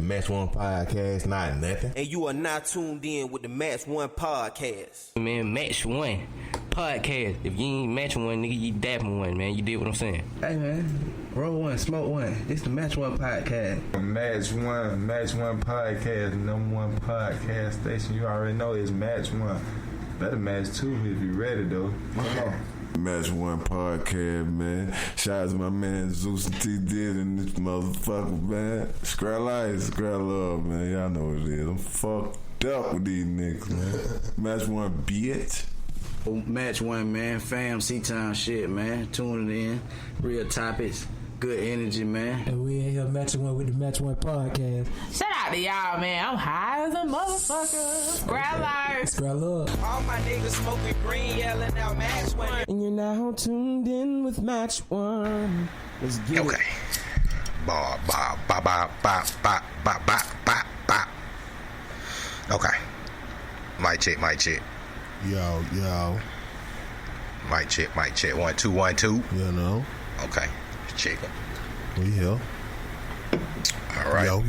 Match One Podcast, not nothing. And you are not tuned in with the Match One Podcast. Man, Match One Podcast. If you ain't matching one, nigga, you dapping one, man. You did what I'm saying. Hey, man. Roll one, smoke one. This the Match One Podcast. Match One Podcast, number one podcast station. You already know it's Match One. Better match two if you ready, though. Come on. Match One Podcast, man. Shout out to my man Zeus and T Did and this motherfucker, man. Scrap life, scrap love, man. Y'all know what it is. I'm fucked up with these niggas, man. Match One, bitch. Match One, man. Fam, C-Town shit, man. Tuning in. Real topics. Good energy, man. And we in here matching one with the Match One Podcast. Shout out to y'all, man. I'm high as a motherfucker. Scrap love. All my niggas smoking green, yelling out Match One. And you're now tuned in with Match One. Let's get it. Okay. Mic check. Yo. Mic check. 1 2 1 2. You know. Okay. Check it. We here. All right. Yo.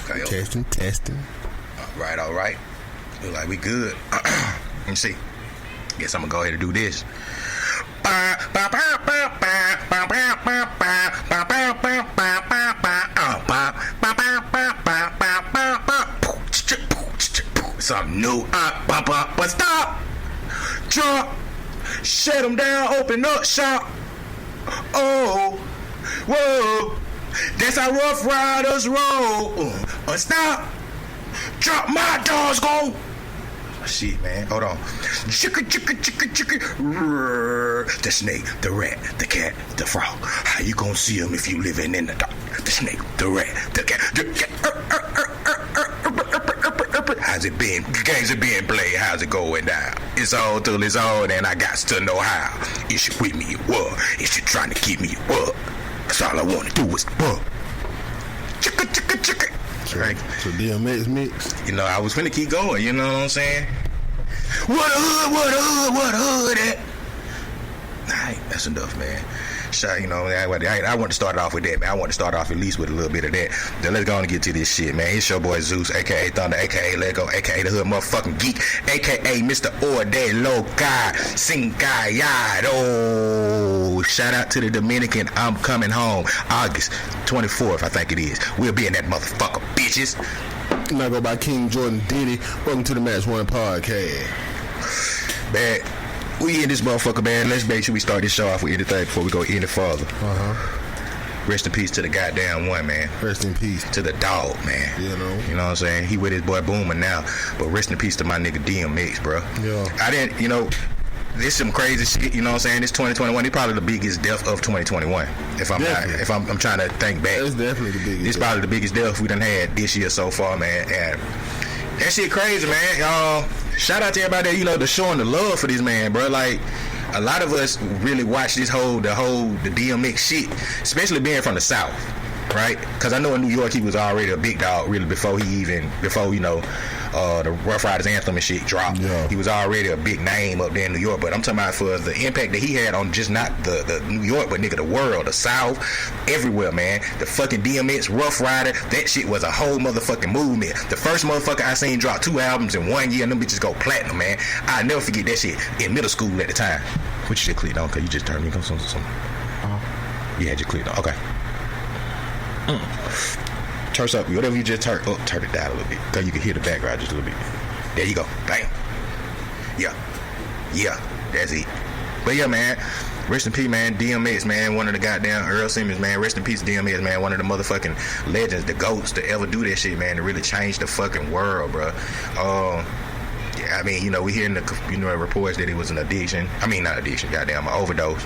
Okay. Testing. All right. Look like we good. Let me see. Guess I'm gonna go ahead and do this. Something new. But stop. Drop. Shut them down. Open up shop. Oh, whoa, that's how Rough Riders roll. Stop, drop my dogs go. Shit, man, hold on. Chicka. The snake, the rat, the cat, the frog. How you gonna see them if you living in the dark? The snake, the rat, the cat, the cat. How's it been? Games are being played. How's it going down? It's all till it's on, and I got to know how. Is you with me? You what? Is you trying to keep me? You what? That's all I want to do is what? Chicka. Right. So DMX mix. You know, I was finna keep going. You know what I'm saying? What a hood at? Alright, that's enough, man. You know, I want to start off with that, man. I want to start off at least with a little bit of that. Then let's go on and get to this shit, man. It's your boy Zeus, a.k.a. Thunder, a.k.a. Lego, a.k.a. the Hood Motherfucking Geek, a.k.a. Mr. Orde Loca Sincayado. Shout out to the Dominican. I'm coming home August 24th, I think it is. We'll be in that motherfucker, bitches. And I go by King Jordan Diddy. Welcome to the Match One Podcast. Man, we in this motherfucker, man. Let's make sure we start this show off with anything before we go any further. Rest in peace to the goddamn one, man. Rest in peace to the dog, man. You know what I'm saying? He with his boy Boomer now, but rest in peace to my nigga DMX, bro. Yeah. I didn't, this some crazy shit. You know what I'm saying? This 2021. It's probably the biggest death of 2021. If I'm trying to think back, it's definitely the biggest. It's probably the biggest death we done had this year so far, man. And that shit crazy, man. Shout out to everybody that, that's showing the love for this man, bro. Like, a lot of us really watch the DMX shit, especially being from the South, right? Because I know in New York he was already a big dog, really, before the Rough Riders anthem and shit dropped. Yeah. He was already a big name up there in New York, but I'm talking about for the impact that he had on just not the New York, but nigga, the world, the South, everywhere, man. The fucking DMX Rough Rider, that shit was a whole motherfucking movement. The first motherfucker I seen drop 2 albums in 1 year, and them bitches go platinum, man. I'll never forget that shit in middle school at the time. What you just clicked on? Cause you just turned me on something. You had your clicked on. Okay. Turn up, whatever you just turn it down a little bit, cause you can hear the background just a little bit. There you go. Bam. Yeah, that's it. But yeah, man, rest in peace, man. DMX, man, one of the goddamn Earl Simmons, man. Rest in peace, DMX, man. One of the motherfucking legends, the goats to ever do that shit, man. To really change the fucking world, bro. Yeah, I mean, we hearing the reports that it was an addiction. I mean, not addiction, goddamn, an overdose.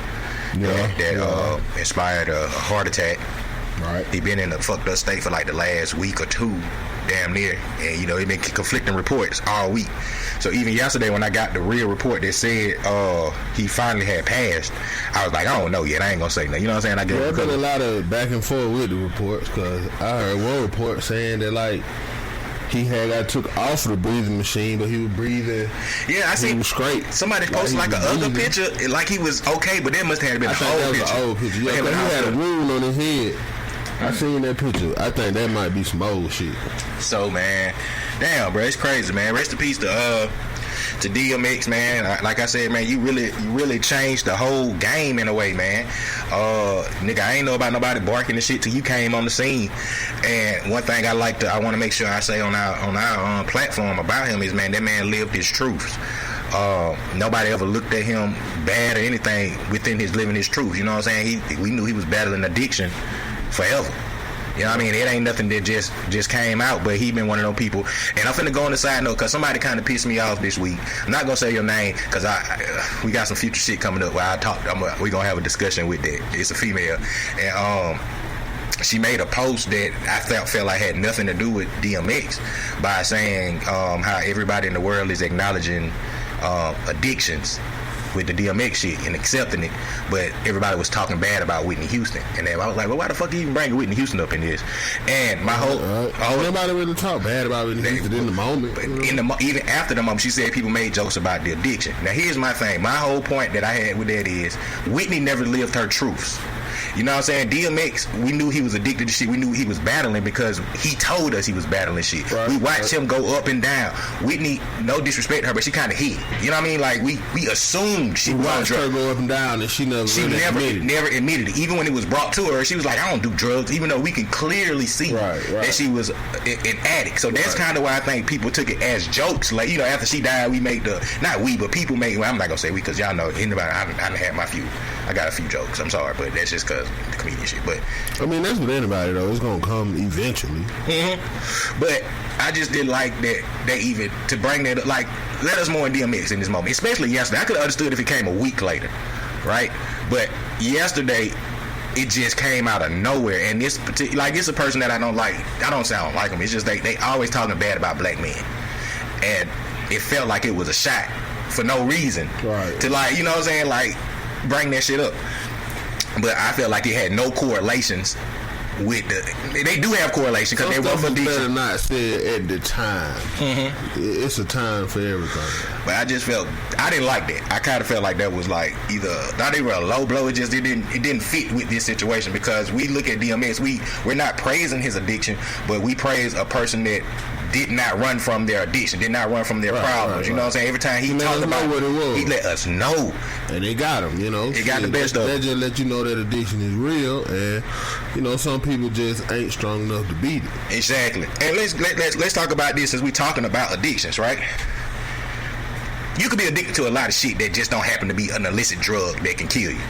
That inspired a heart attack. Right. He been in a fucked up state for like the last week or two, damn near, and it been conflicting reports all week. So even yesterday when I got the real report that said he finally had passed, I was like, I don't know yet. I ain't gonna say nothing. You know what I'm saying? There's been a lot of back and forth with the reports, because I heard one report saying that like he got took off the breathing machine, but he was breathing. Yeah, I see. He was straight. Somebody posted like an other picture, like he was okay, but that must have been an old picture. Old picture. Yeah, because he had a wound on his head. I seen that picture. I think that might be some old shit. So, man, damn, bro, it's crazy, man. Rest in peace to DMX, man. Like I said, man, you really changed the whole game in a way, man. Nigga, I ain't know about nobody barking and shit till you came on the scene. And one thing I want to make sure I say on our platform about him is, man, that man lived his truths. Nobody ever looked at him bad or anything within his living his truth. You know what I'm saying? We knew he was battling addiction forever. You know what I mean? It ain't nothing that just came out, but he been one of those people. And I'm finna go on the side note because somebody kind of pissed me off this week. I'm not gonna say your name because we got some future shit coming up where we gonna have a discussion with that. It's a female, and she made a post that I felt like had nothing to do with DMX by saying how everybody in the world is acknowledging addictions with the DMX shit and accepting it, but everybody was talking bad about Whitney Houston, and then I was like, well, why the fuck you even bring Whitney Houston up in this? And my whole nobody really talk bad about Whitney Houston in the moment, but even after the moment, she said people made jokes about the addiction. Now here's my thing. My whole point that I had with that is Whitney never lived her truths. You know what I'm saying? DMX, we knew he was addicted to shit. We knew he was battling because he told us he was battling shit. Right, we watched him go up and down. Whitney, no disrespect to her, but she kind of hid. You know what I mean? Like we assumed she was on drugs. Her go up and down, and she never admitted it. Even when it was brought to her, she was like, "I don't do drugs," even though we can clearly see that she was an addict. So that's kind of why I think people took it as jokes. Like, you know, after she died, we made but people made. Well, I'm not gonna say we because y'all know anybody. I had my few. I got a few jokes. I'm sorry, but that's just because the comedian shit. But I mean, that's with anybody though. It's gonna come eventually. Mm-hmm. But I just didn't like that they even to bring that up. Like, let us more in DMX in this moment, especially yesterday. I could have understood if it came a week later, right? But yesterday, it just came out of nowhere. And this it's a person that I don't like. I don't sound like him. It's just they always talking bad about black men, and it felt like it was a shot for no reason. Right. To like, you know what I'm saying, like bring that shit up. But I felt like it had no correlations with they do have correlation because they were for better not said at the time. Mm-hmm. It's a time for everything. But I just felt I didn't like that. I kind of felt like that was like either not even a low blow. It didn't fit with this situation because we look at DMX. We're not praising his addiction, but we praise a person that did not run from their addiction, did not run from their problems. You know what I'm saying? Every time he talked about what it was, he let us know. And they got him, you know. They got the best of it. That just let you know that addiction is real, and you know some people just ain't strong enough to beat it. Exactly. And let's talk about this as we talking about addictions, right? You could be addicted to a lot of shit that just don't happen to be an illicit drug that can kill you.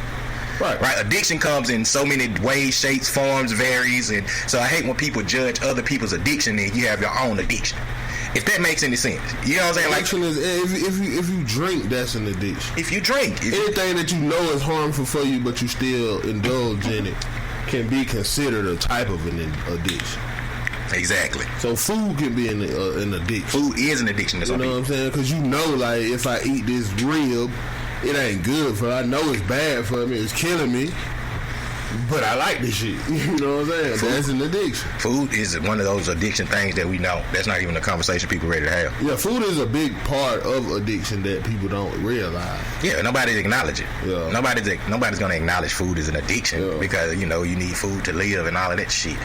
Right. Addiction comes in so many ways, shapes, forms, varies, and so I hate when people judge other people's addiction and you have your own addiction. If that makes any sense, you know what I'm saying? Addiction is if you drink, that's an addiction. If you drink, anything that you know is harmful for you, but you still indulge in it, can be considered a type of an addiction. Exactly. So food can be an addiction. Food is an addiction. You know what I'm saying? Because you know, like if I eat this rib, it ain't good for. I know it's bad for me. It's killing me. But I like this shit. You know what I'm saying? That's an addiction. Food is one of those addiction things that we know. That's not even a conversation people ready to have. Yeah, food is a big part of addiction that people don't realize. Yeah, nobody's acknowledge it. Yeah. Nobody's gonna acknowledge food is an addiction because you know you need food to live and all of that shit.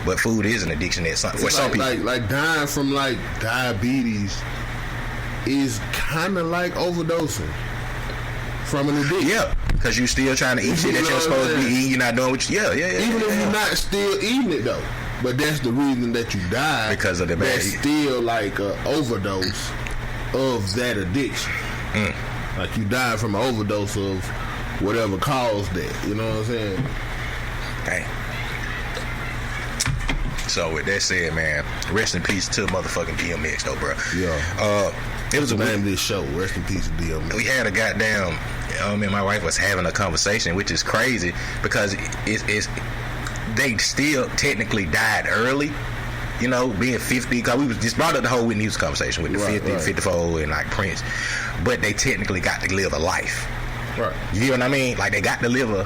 But food is an addiction for some people. Like dying from like diabetes is kind of like overdosing from an addiction. Yeah. Because you still trying to eat shit that you're supposed to be eating. You're not doing what you... Yeah. Even if you're not still eating it, though. But that's the reason that you died. Because of the bad... That's still like an overdose of that addiction. Like you died from an overdose of whatever caused that. You know what I'm saying? Dang. So with that said, man, rest in peace to motherfucking DMX, though, bro. Yeah. It was the name of this show. Rest in peace to DMX. We had a goddamn... me and my wife was having a conversation, which is crazy because they still technically died early. You know, being 50, because we was just brought up the whole Whitney Houston conversation with the 50, 54, and like Prince. But they technically got to live a life. Right. You know what I mean? Like they got to live a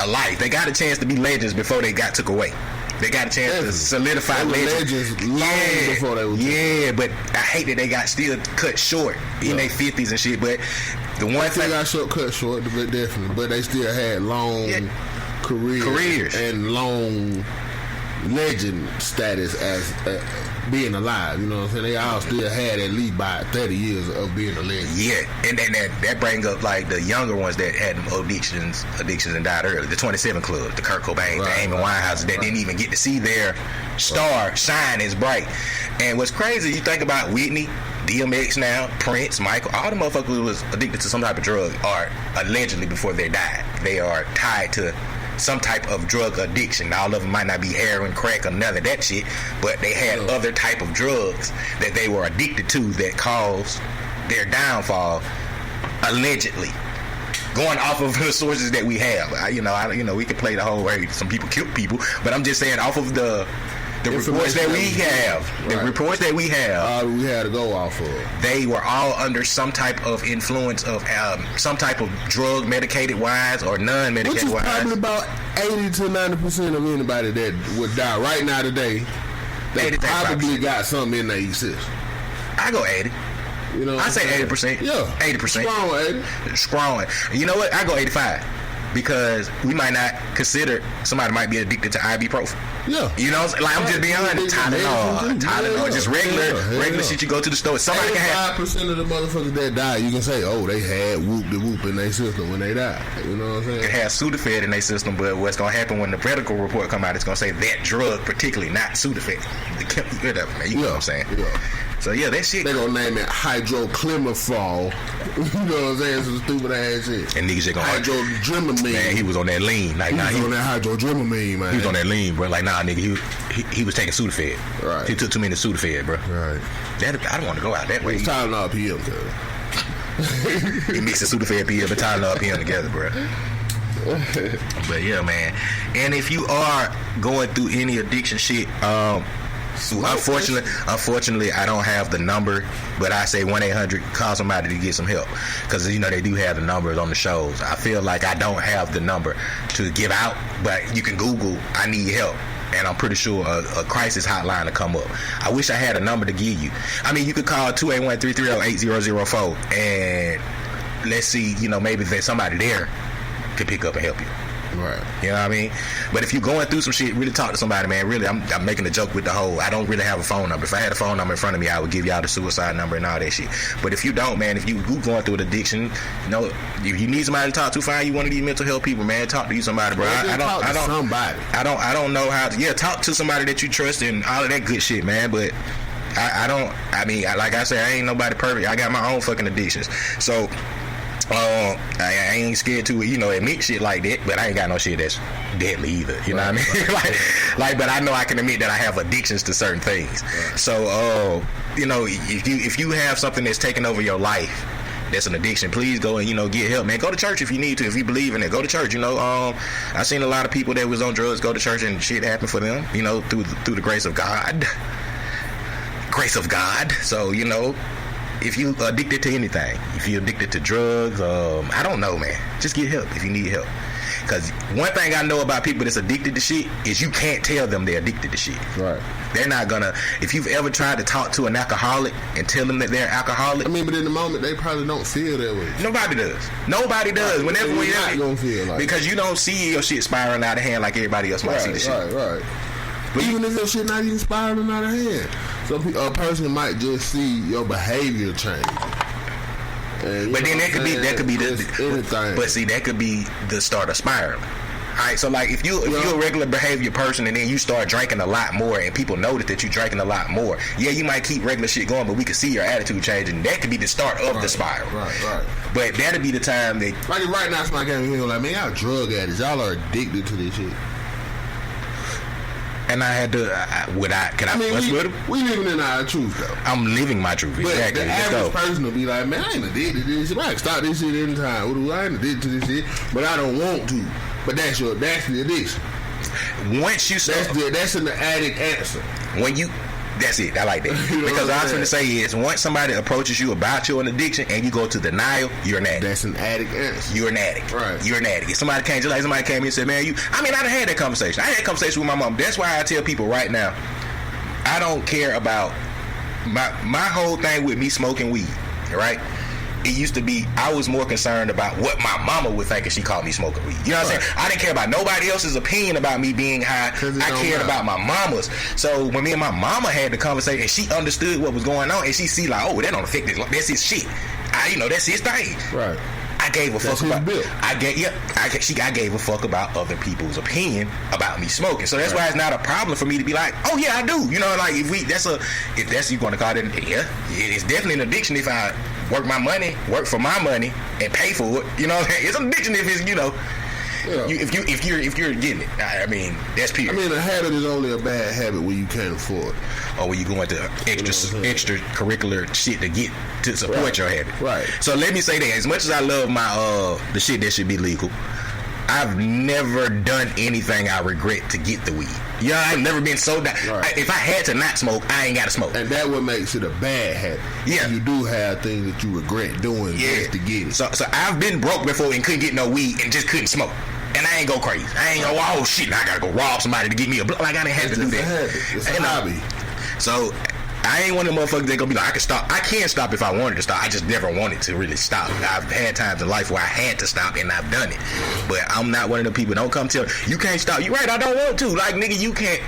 life. They got a chance to be legends before they got took away. They got a chance to solidify legends long before they were but I hate that they got still cut short in their 50s and shit. But the one thing got cut short, but definitely, but they still had long careers and long legend status as being alive. You know what I'm saying? They all still had at least about 30 years of being a legend. Yeah, and then that brings up like the younger ones that had addictions and died early. The 27 Club, the Kurt Cobain, the Amy Winehouse that didn't even get to see their star shine as bright. And what's crazy, you think about Whitney, DMX now, Prince, Michael, all the motherfuckers who was addicted to some type of drug are allegedly before they died. They are tied to some type of drug addiction. All of them might not be heroin, crack, or none of that shit, but they had other type of drugs that they were addicted to that caused their downfall, allegedly. Going off of the sources that we have, we could play the whole way. Some people kill people, but I'm just saying off of the reports that we have, all we had to go off of. They were all under some type of influence of some type of drug, medicated wise or non-medicated wise. Which is probably about 80 to 90% of anybody that would die right now today. They probably got something in their system. I go 80. You know, I say 80%. Yeah, 80%. Strong 80. Strong. You know what? I go 85 because we might not consider somebody might be addicted to ibuprofen. Yeah, you know, like I'm just being honest. Tylenol, just regular shit you go to the store. Somebody can have 5% of the motherfuckers that die. You can say, oh, they had whoop in their system when they died. You know what I'm saying? They have Sudafed in their system, but what's gonna happen when the medical report come out? It's gonna say that drug, particularly not Sudafed. Whatever, man. You know what I'm saying? Yeah. So yeah, that shit. They gonna name it hydrochlorophall. You know what I'm saying? Some stupid ass shit. And niggas just gonna hydrodramamine. Man, he was on that lean. Like, he was on that hydrodramamine, man. He was on that lean, bro. Like, nah, nigga, he was taking Sudafed. Right. He took too many Sudafed, bro. Right. I don't want to go out that way. It's Tylenol PM, cuz. He mixed the Sudafed PM and Tylenol PM together, bro. But yeah, man. And if you are going through any addiction shit, unfortunately, I don't have the number, but I say 1-800 call somebody to get some help, because you know they do have the numbers on the shows. I feel like I don't have the number to give out, but you can Google "I need help," and I'm pretty sure a crisis hotline will come up. I wish I had a number to give you. I mean, you could call 281-330-8004, and let's see, you know, maybe there's somebody there could pick up and help you. Right. You know what I mean? But if you're going through some shit, really talk to somebody, man. Really, I'm making a joke with the whole, I don't really have a phone number. If I had a phone number in front of me, I would give y'all the suicide number and all that shit. But if you don't, man, if you going through an addiction, you know, if you need somebody to talk to, find you one of these mental health people, man. Talk to somebody, bro. I don't know how to, talk to somebody that you trust and all of that good shit, man. But like I said, I ain't nobody perfect. I got my own fucking addictions. So I ain't scared to, you know, admit shit like that, but I ain't got no shit that's deadly either. You know what I mean? like, but I know I can admit that I have addictions to certain things. Right. So, you know, if you have something that's taking over your life, that's an addiction, please go and, you know, get help, man. Go to church if you need to. If you believe in it, go to church. You know, I seen a lot of people that was on drugs go to church and shit happened for them, you know, through the grace of God. Grace of God. So, you know, if you addicted to anything, if you're addicted to drugs, I don't know, man. Just get help if you need help. Because one thing I know about people that's addicted to shit is you can't tell them they're addicted to shit. Right. They're not gonna. If you've ever tried to talk to an alcoholic and tell them that they're alcoholic, I mean, but in the moment they probably don't feel that way. Nobody does. Nobody does. Right. Whenever you're not gonna feel like because you don't see your shit spiraling out of hand like everybody else might see the shit. Right. But even if your shit not even spiraling out of hand, a person might just see your behavior change. But then that could be anything. But see, that could be the start of spiraling. All right, so like if you're a regular behavior person and then you start drinking a lot more and people notice that you're drinking a lot more, yeah, you might keep regular shit going, but we can see your attitude changing. That could be the start of the spiral. Right. But that'll be the time that, like right now, somebody came here like, man, y'all drug addicts, y'all are addicted to this shit. And I had to, we living in our truth though. I'm living my truth. But exactly. The average person will be like, man, I ain't addicted to this shit. I can stop this shit anytime. I ain't addicted to this shit, but I don't want to. But that's the addiction. Once you start, that's an addict answer. That's it. I like that. Because I was going to say is once somebody approaches you about your addiction and you go to denial, you're an addict. That's an addict answer. You're an addict. Right. You're an addict. If somebody came in and said, man, I done had that conversation. I had a conversation with my mom. That's why I tell people right now, I don't care about my whole thing with me smoking weed, right? it used to be I was more concerned about what my mama would think if she called me smoking weed. You know what I'm saying? I didn't care about nobody else's opinion about me being high. I cared about my mama's. So when me and my mama had the conversation and she understood what was going on and she see like, oh, that don't affect this. That's his shit. That's his thing. Right. I gave a fuck about. I gave a fuck about other people's opinion about me smoking. So that's why it's not a problem for me to be like, oh yeah, I do. You know, like if that's you going to call it, yeah, it's definitely an addiction if I work for my money and pay for it. You know, it's an addiction if it's if you're getting it. I mean, that's period. I mean, a habit is only a bad habit when you can't afford. Or when you go into extracurricular shit to support your habit. Right. So let me say that as much as I love my the shit that should be legal, I've never done anything I regret to get the weed. Yeah, I've never been so down. Right. If I had to not smoke, I ain't got to smoke. And that what makes it a bad habit. Yeah. You do have things that you regret doing just to get it. So I've been broke before and couldn't get no weed and just couldn't smoke. And I ain't go crazy. I ain't go, oh shit, I gotta go rob somebody to get me a blunt. Like I didn't have to do that. It's a hobby. So I ain't one of them motherfuckers that gonna be like, I can stop. I can stop if I wanted to stop. I just never wanted to really stop. I've had times in life where I had to stop and I've done it. But I'm not one of the people. Don't come tell you can't stop. You right? I don't want to. Like nigga, you can't.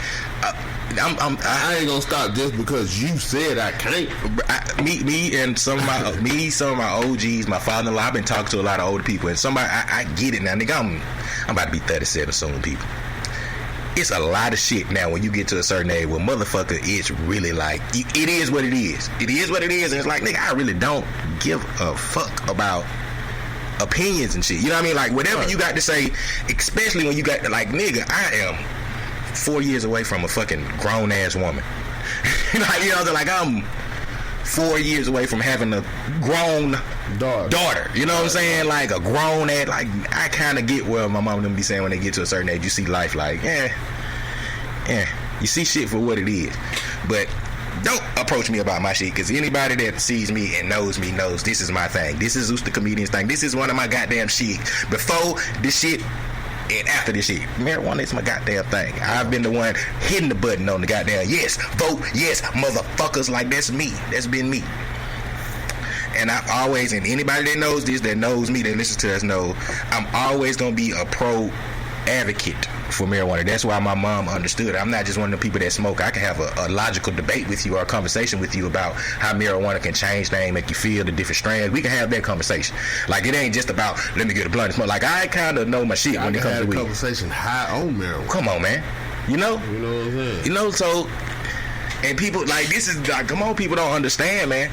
I ain't gonna stop just because you said I can't. Me and some of my OGs, my father-in-law. I've been talking to a lot of older people, and somebody I get it now, nigga. I'm about to be 37 soon, people. It's a lot of shit now when you get to a certain age where motherfucker it's really like it is what it is. It is what it is, and it's like nigga, I really don't give a fuck about opinions and shit. You know what I mean? Like whatever you got to say, especially when you got like nigga, I am 4 years away from a fucking grown ass woman. Like I'm 4 years away from having a grown daughter. You know what I'm saying? Like a grown ass. Like I kind of get where my mom them be saying when they get to a certain age, you see life like, you see shit for what it is. But don't approach me about my shit, because anybody that sees me and knows me knows this is my thing. This is Zeus the Comedian's thing. This is one of my goddamn shit. Before this shit and after this shit, marijuana is my goddamn thing. I've been the one hitting the button on the goddamn yes, vote, yes, motherfuckers. Like that's me. That's been me. And I've always, and anybody that knows this, that knows me, that listens to us, know I'm always gonna be a pro advocate for marijuana. That's why my mom understood. I'm not just one of the people that smoke. I can have a logical debate with you or a conversation with you about how marijuana can change things, make you feel the different strands. We can have that conversation. Like it ain't just about let me get a blunt and smoke. Like I kind of know my shit when it comes to weed. Conversation high on marijuana. Come on, man. You know what I'm saying? You know, so and people like this is like, come on, people don't understand, man.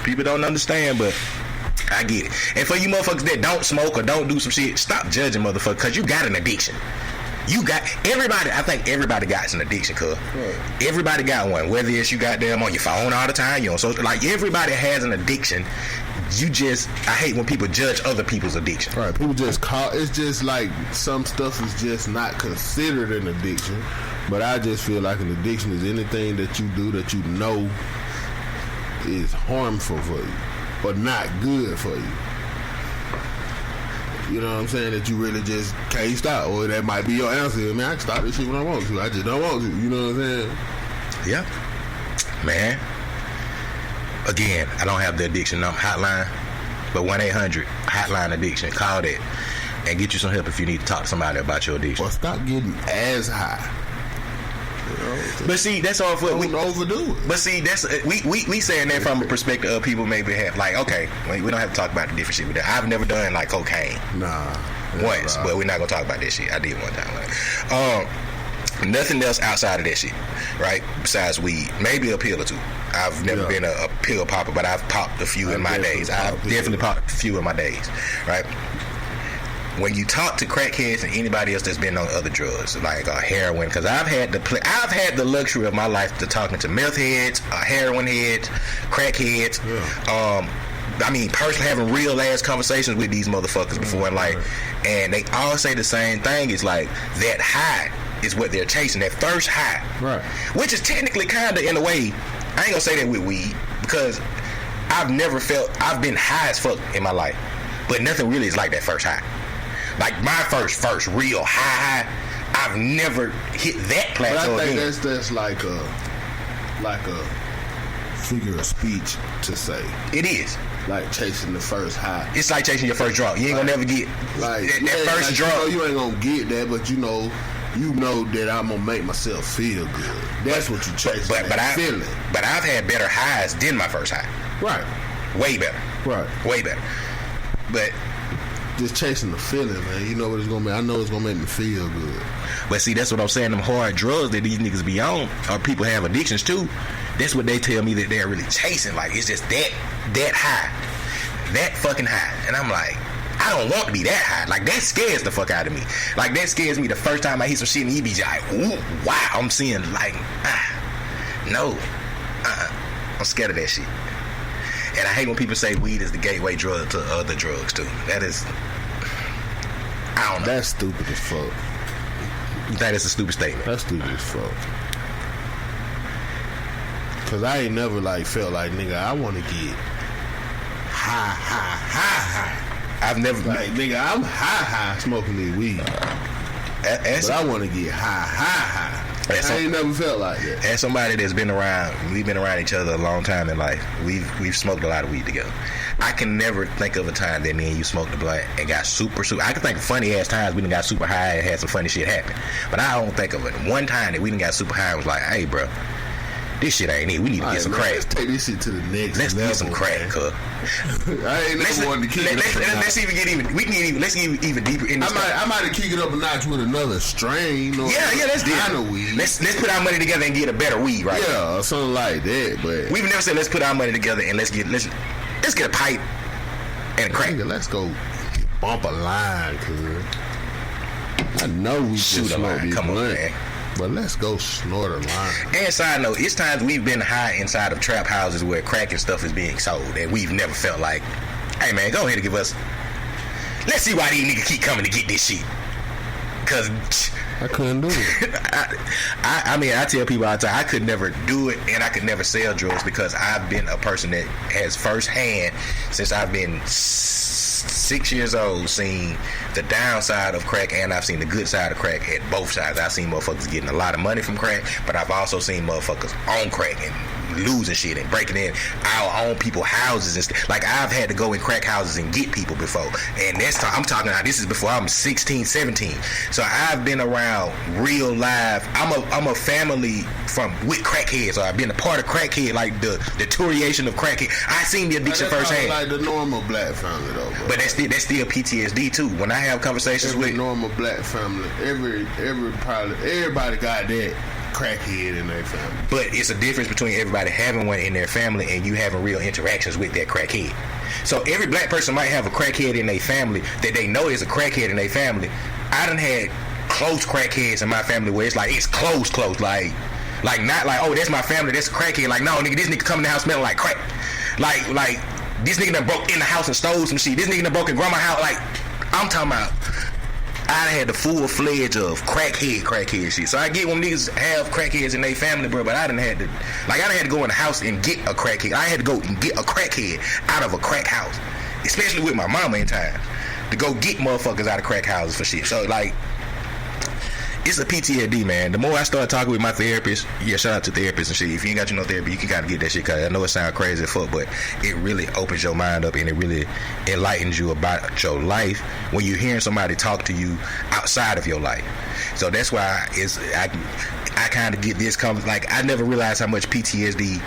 People don't understand, but I get it. And for you motherfuckers that don't smoke or don't do some shit, stop judging motherfuckers, because you got an addiction. You got everybody. I think everybody got an addiction, cuz everybody got one. Whether it's you got them on your phone all the time, you on social, like everybody has an addiction. I hate when people judge other people's addiction. Right? People just call. It's just like some stuff is just not considered an addiction. But I just feel like an addiction is anything that you do that you know is harmful for you or not good for you. You know what I'm saying? That you really just can't stop. Or that might be your answer. Man, I can stop this shit when I want to. I just don't want to. You know what I'm saying? Yeah. Man. Again, I don't have the addiction hotline, but 1-800-HOTLINE addiction. Call that and get you some help if you need to talk to somebody about your addiction. Or stop getting as high. You know, but see, that's all for we overdo it. But see, that's we saying that from a perspective of people maybe have like, okay, we don't have to talk about the different shit with that. I've never done like cocaine. Nah. Once, but we're not gonna talk about that shit. I did one time. Like, nothing else outside of that shit, right? Besides weed, maybe a pill or two. I've never been a pill popper, but I've popped a few in my days. I've definitely popped a few in my days, right? When you talk to crackheads and anybody else that's been on other drugs like heroin, because I've had the luxury of my life to talking to meth heads, heroin heads, crackheads. I mean, personally having real ass conversations with these motherfuckers before in life, and they all say the same thing. It's like that high is what they're chasing, that first high, right? Which is technically kind of in a way. I ain't gonna say that with weed, because I've been high as fuck in my life, but nothing really is like that first high. Like my first real high, I've never hit that plateau. But I think that's like a figure of speech to say. It is. Like chasing the first high. It's like chasing your first drug. You ain't gonna never get like that first like, drug. You ain't gonna get that, but you know that I'm gonna make myself feel good. That's what you chasing. But I've had better highs than my first high. Right. Way better. Right. Way better. But just chasing the feeling, man. You know what it's gonna be. I know it's gonna make me feel good. But see, that's what I'm saying. Them hard drugs that these niggas be on, or people have addictions to. That's what they tell me that they're really chasing. Like, it's just that high. That fucking high. And I'm like, I don't want to be that high. Like, that scares the fuck out of me. Like, that scares me the first time I hear some shit and he be like, ooh, wow. I'm seeing, like, no. I'm scared of that shit. And I hate when people say weed is the gateway drug to other drugs, too. That is, I don't know. That's stupid as fuck. You think that's a stupid statement? That's stupid as fuck. Cause I ain't never like felt like, nigga, I want to get high. I've never like, nigga, I'm high smoking this weed. But I want to get high. I ain't never felt like that. As somebody that's been around, we've been around each other a long time in life. We've smoked a lot of weed together. I can never think of a time that me and you smoked a blunt and got super. I can think of funny ass times we done got super high and had some funny shit happen. But I don't think of it. One time that we done got super high and was like, hey, bro, this shit ain't it. We need to get some crack. Let's take this shit to the next level. Let's get some crack, cuz. I ain't never wanted to kick it up. Let's even get even. We can even. Let's get even deeper in this. I might have kicked it up a notch with another strain. Or let's do it. Weed. Let's put our money together and get a better weed, right? Yeah, or something like that. But we've never said let's put our money together and let's get a pipe and a crack. Nigga, let's go bump a line, cuz I know we shoot a line. Come on, man. But let's go snort a line. And side note, it's times we've been high inside of trap houses where crack and stuff is being sold, and we've never felt like, hey man, go ahead and give us. Let's see why these niggas keep coming to get this shit. Cause I couldn't do it. I mean, I tell people all the time, I could never do it, and I could never sell drugs because I've been a person that has firsthand, since I've been 6 years old, seen the downside of crack, and I've seen the good side of crack at both sides. I've seen motherfuckers getting a lot of money from crack, but I've also seen motherfuckers on crack and losing shit and breaking in our own people's houses and stuff. Like, I've had to go in crack houses and get people before, and I'm talking about, this is before I'm 16, 17. So I've been around real live. I'm a family with crackheads, or I've been a part of crackhead, like the deterioration of crackhead. I seen the addiction firsthand. Like the normal black family though, bro. But that's still PTSD too. When I have conversations with normal black family, everybody got that crackhead in their family. But it's a difference between everybody having one in their family and you having real interactions with that crackhead. So every black person might have a crackhead in their family that they know is a crackhead in their family. I done had close crackheads in my family where it's like, it's close, like not like, oh, that's my family, that's a crackhead. Like, no, nigga, this nigga come in the house smelling like crack. Like this nigga done broke in the house and stole some shit. This nigga done broke in grandma's house. Like, I'm talking about, I had the full-fledged of crackhead shit. So I get when niggas have crackheads in their family, bro, but I done had to go in the house and get a crackhead. I had to go and get a crackhead out of a crack house, especially with my mama in time, to go get motherfuckers out of crack houses for shit. So, like, it's a PTSD, man. The more I start talking with my therapist, shout out to therapists and shit. If you ain't got no therapy, you can kind of get that shit, because I know it sounds crazy as fuck, but it really opens your mind up and it really enlightens you about your life when you're hearing somebody talk to you outside of your life. So that's why I kind of get this like, I never realized how much PTSD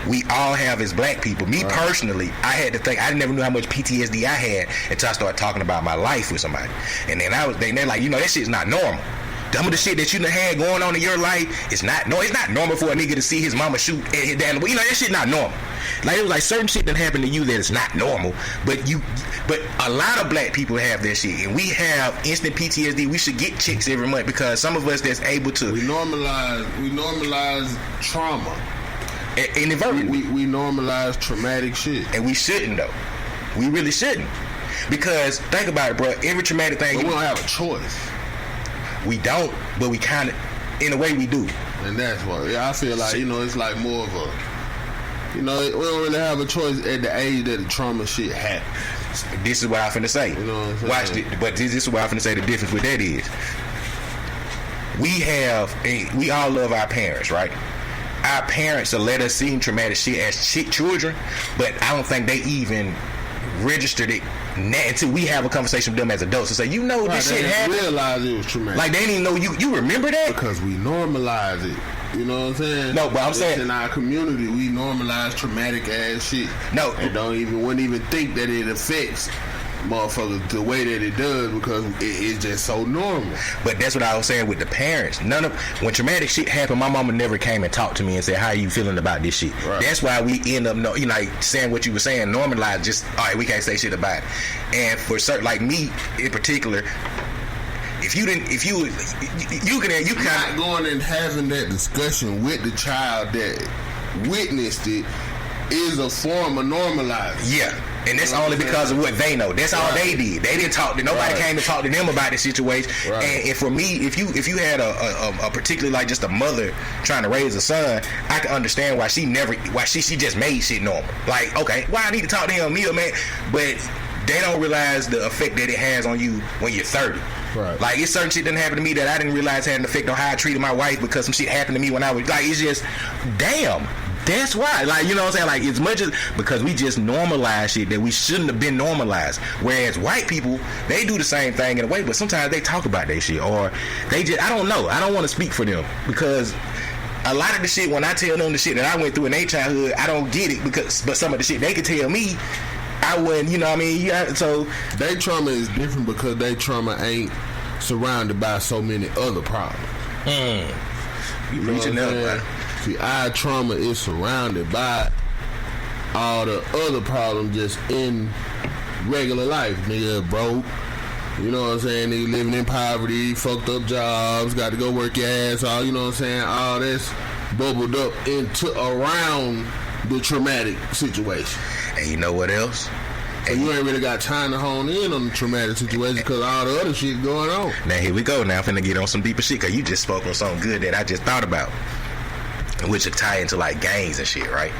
we all have as black people. Me personally, I had to think, I never knew how much PTSD I had until I started talking about my life with somebody. And then they're like, that shit's not normal. Some of the shit that you done had going on in your life is not it's not normal for a nigga to see his mama shoot at his dad. That shit not normal. Like, it was like certain shit that happened to you that is not normal, but a lot of black people have that shit, and we have instant PTSD. We should get chicks every month because some of us that's able to. We normalize trauma. Inadvertently. We normalize traumatic shit, and we shouldn't though. We really shouldn't, because think about it, bro. Every traumatic thing. But we don't have a choice. We don't, but we kind of, in a way, we do. And that's why, I feel like, it's like more of a, we don't really have a choice at the age that the trauma shit happens. This is what I'm finna say. You know what I'm saying? Watch it, but this is what I'm finna say. The difference with that is, we all love our parents, right? our parents will let us see traumatic shit as children, but I don't think they even registered it until we have a conversation with them as adults and say, you know, this shit happened. They didn't realize it was traumatic. Like, they didn't even know you remember that? Because we normalize it. You know what I'm saying? No, but I'm saying in our community, we normalize traumatic ass shit. No, and wouldn't even think that it affects motherfuckers the way that it does because it's just so normal. But that's what I was saying with the parents. When traumatic shit happened, my mama never came and talked to me and said, how are you feeling about this shit? Right. That's why we end up like saying what you were saying, normalize, just all right, we can't say shit about it. And for certain, like me in particular, you can not going and having that discussion with the child that witnessed it is a form of normalizing. Yeah. And that's only because of what they know. That's all they did. They didn't talk to nobody. Came to talk to them about the situation. Right. And for me, if you had a particularly like just a mother trying to raise a son, I can understand why she just made shit normal. Like, okay, why I need to talk to him, me or man? But they don't realize the effect that it has on you when you're 30. Right. Like, it's certain shit didn't happen to me that I didn't realize had an effect on how I treated my wife because some shit happened to me when I was like, it's just damn. That's why, like, you know what I'm saying? Like, as much as because we just normalize shit that we shouldn't have been normalized. Whereas white people, they do the same thing in a way, but sometimes they talk about their shit or they just, I don't know. I don't want to speak for them because a lot of the shit, when I tell them the shit that I went through in their childhood, I don't get it but some of the shit they could tell me, I wouldn't, you know what I mean? Yeah, so their trauma is different because their trauma ain't surrounded by so many other problems. You preaching up, man. See, our trauma is surrounded by all the other problems just in regular life. Nigga broke, you know what I'm saying? Nigga living in poverty, fucked up jobs, got to go work your ass off, you know what I'm saying? All that's bubbled up around the traumatic situation. And you know what else? So you ain't really got time to hone in on the traumatic situation because all the other shit going on. Now here we go. Now I'm finna get on some deeper shit because you just spoke on something good that I just thought about, which would tie into like gangs and shit, right?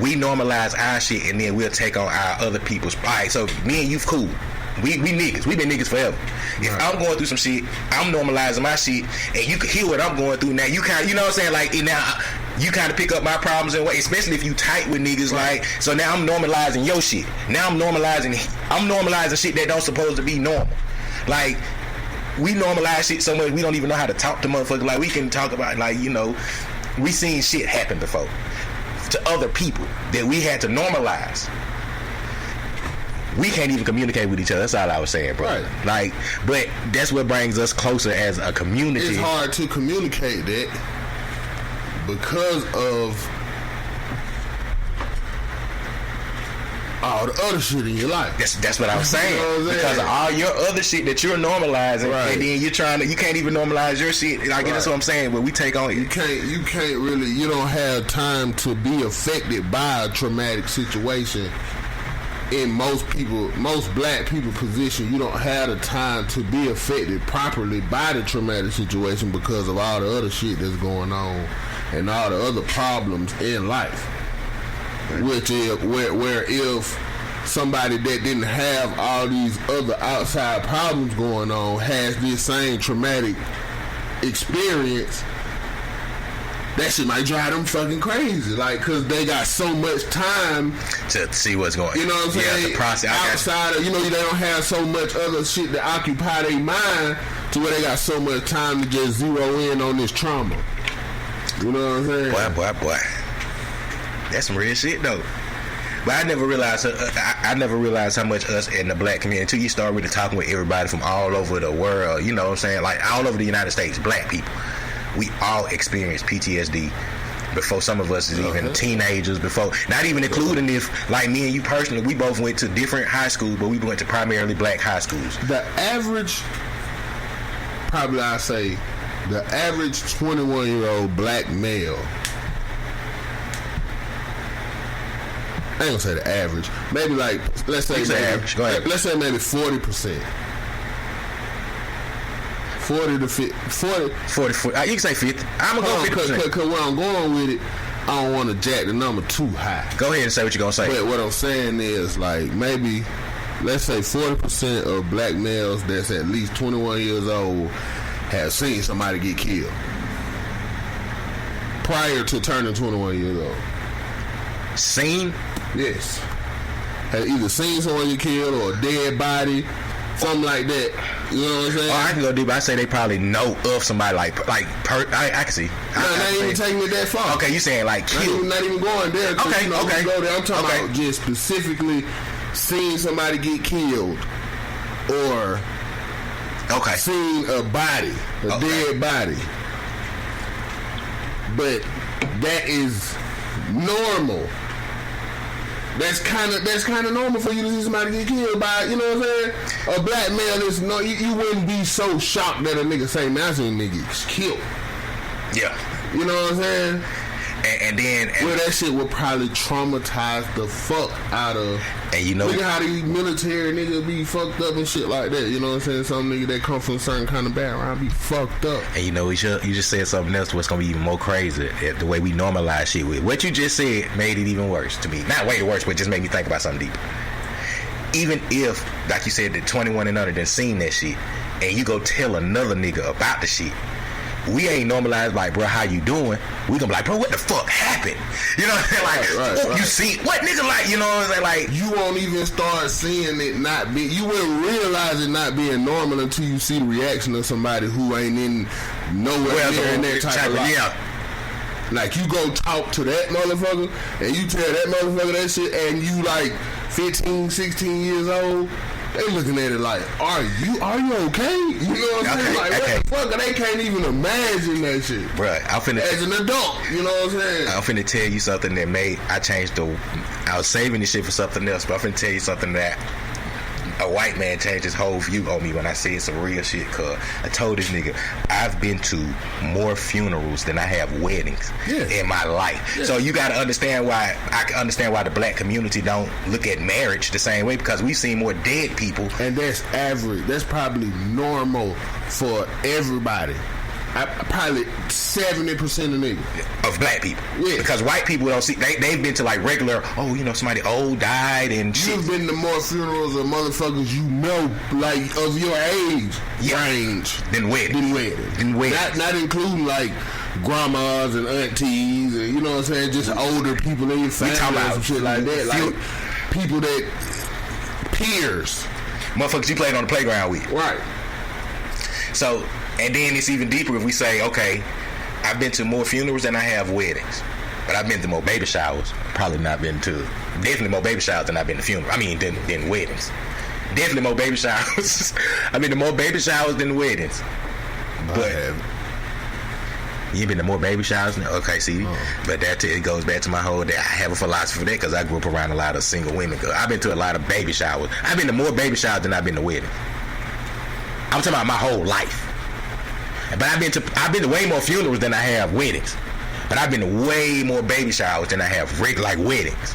We normalize our shit and then we'll take on our other people's. All right, so me and you cool. We niggas. We been niggas forever. If I'm going through some shit, I'm normalizing my shit, and you can hear what I'm going through. Now you kind of, you know what I'm saying? Like, now you kind of pick up my problems and what, especially if you tight with niggas. Like, so now I'm normalizing your shit. Now I'm normalizing shit that don't supposed to be normal. Like, we normalize shit so much we don't even know how to talk to motherfuckers. Like, we can talk about, like, you know, we seen shit happen before to other people that we had to normalize. We can't even communicate with each other. That's all I was saying, bro. Right. Like, but that's what brings us closer as a community. It's hard to communicate that because of all the other shit in your life. That's what I was saying. You know what I'm saying? Because of all your other shit that you're normalizing, and then you can't even normalize your shit. Like, that's what I'm saying. But we take on it. You can't really. You don't have time to be affected by a traumatic situation. In most black people position, you don't have the time to be affected properly by the traumatic situation because of all the other shit that's going on and all the other problems in life. Which is where if somebody that didn't have all these other outside problems going on has this same traumatic experience, that shit might drive them fucking crazy. Like, cause they got so much time to see what's going on. You know what I'm saying? Yeah, the process. Outside of, you know, they don't have so much other shit to occupy their mind to where they got so much time to just zero in on this trauma. You know what I'm saying? Boy. That's some real shit, though. But I never realized how much us in the black community until you start really talking with everybody from all over the world. You know what I'm saying? Like, all over the United States, black people. We all experience PTSD before some of us is even teenagers, before, not even including if, like me and you personally, we both went to different high schools, but we went to primarily black high schools. The average 21-year-old black male, I ain't gonna say the average, maybe like, let's say average. Go ahead. Let's say maybe 40%. 40 to 50. 40. You can say 50. I'm going to go 50%. Because where I'm going with it, I don't want to jack the number too high. Go ahead and say what you're going to say. But what I'm saying is, like, maybe, let's say 40% of black males that's at least 21 years old have seen somebody get killed. prior to turning 21 years old. Seen? Yes. Had either seen someone you killed or a dead body, something like that. You know what I'm saying? Oh, I can go deep. I say they probably know of somebody I can see. Not even taking it that far. Okay, you saying like killed? Not even going there. Okay, okay. Go there. I'm talking about just specifically seeing somebody get killed or seeing a body, a dead body. But that is normal. That's kind of normal for you to see somebody get killed by, you know what I'm saying? A black male is no. You wouldn't be so shocked that a nigga say, "Man, I seen niggas killed." Yeah. You know what I'm saying? And then that shit would probably traumatize the fuck out of. And you know, look at how these military niggas be fucked up and shit like that. You know what I'm saying? Some nigga that come from a certain kind of background be fucked up. And you know, you just said something else. What's gonna be even more crazy? The way we normalize shit with what you just said made it even worse to me. Not way worse, but just made me think about something deeper. Even if, like you said, the 21 and under done seen that shit, and you go tell another nigga about the shit. We ain't normalized like, bro, how you doing? We gonna be like, bro, what the fuck happened? You know what I'm saying? Like, right. You see, what nigga like, you know what I'm saying? Like, you won't even start seeing it not be, you wouldn't realize it not being normal until you see the reaction of somebody who ain't in nowhere near in that type of life. Yeah. Like, you go talk to that motherfucker, and you tell that motherfucker that shit, and you like 15, 16 years old, they looking at it like, are you okay? You know what I'm saying? Like, what the fuck? They can't even imagine that shit. Bruh, as an adult, you know what I'm saying? I'm finna tell you something that I was saving this shit for something else, but I'm finna tell you something that a white man changed his whole view on me when I said some real shit, cuz I told this nigga, I've been to more funerals than I have weddings in my life. Yeah. So you gotta understand why, I can understand why the black community don't look at marriage the same way, because we've seen more dead people. And that's average. That's probably normal for everybody. Probably 70% of niggas. Of black people. Yeah. Because white people don't see, they've been to like regular, somebody old died and shit. You've been to more funerals of motherfuckers you know, like of your age range. Than weddings. Not including like grandmas and aunties and, you know what I'm saying, just older people in your family and some shit like that. Like people that, peers. Motherfuckers you played on the playground with. Right. So, and then it's even deeper if we say, okay, I've been to more funerals than I have weddings. But I've been to more baby showers. Definitely more baby showers than I've been to funerals. I mean, than weddings. Definitely more baby showers. I've been to more baby showers than weddings. But you been to more baby showers? Okay, see? But it goes back to my whole day. I have a philosophy for that because I grew up around a lot of single women. I've been to a lot of baby showers. I've been to more baby showers than I've been to weddings. I'm talking about my whole life. But I've been to way more funerals than I have weddings. But I've been to way more baby showers than I have like weddings.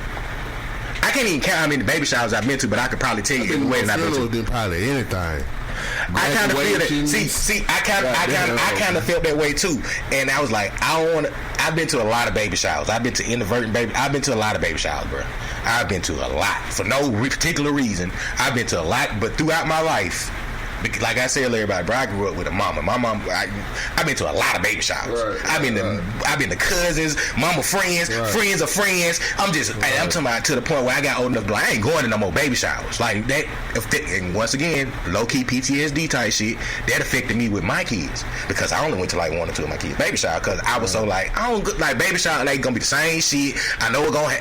I can't even count how many baby showers I've been to, but I could probably tell you the wedding I've been to. Than probably anything. I kind of feel that. See, I kind of felt that way too. And I was like, I've been to a lot of baby showers. I've been to inadvertent baby. I've been to a lot of baby showers, bro. I've been to a lot for no particular reason. I've been to a lot, but throughout my life. Like I said earlier, bro, I grew up with a mama. My mom, I've been to a lot of baby showers. I've been to cousins, mama friends, friends of friends. I'm talking about to the point where I got old enough to like, I ain't going to no more baby showers. Like that, and once again, low key PTSD type shit that affected me with my kids because I only went to like 1 or 2 of my kids' baby shower because I was so like, I don't like baby shower. Like gonna be the same shit. I know it's gonna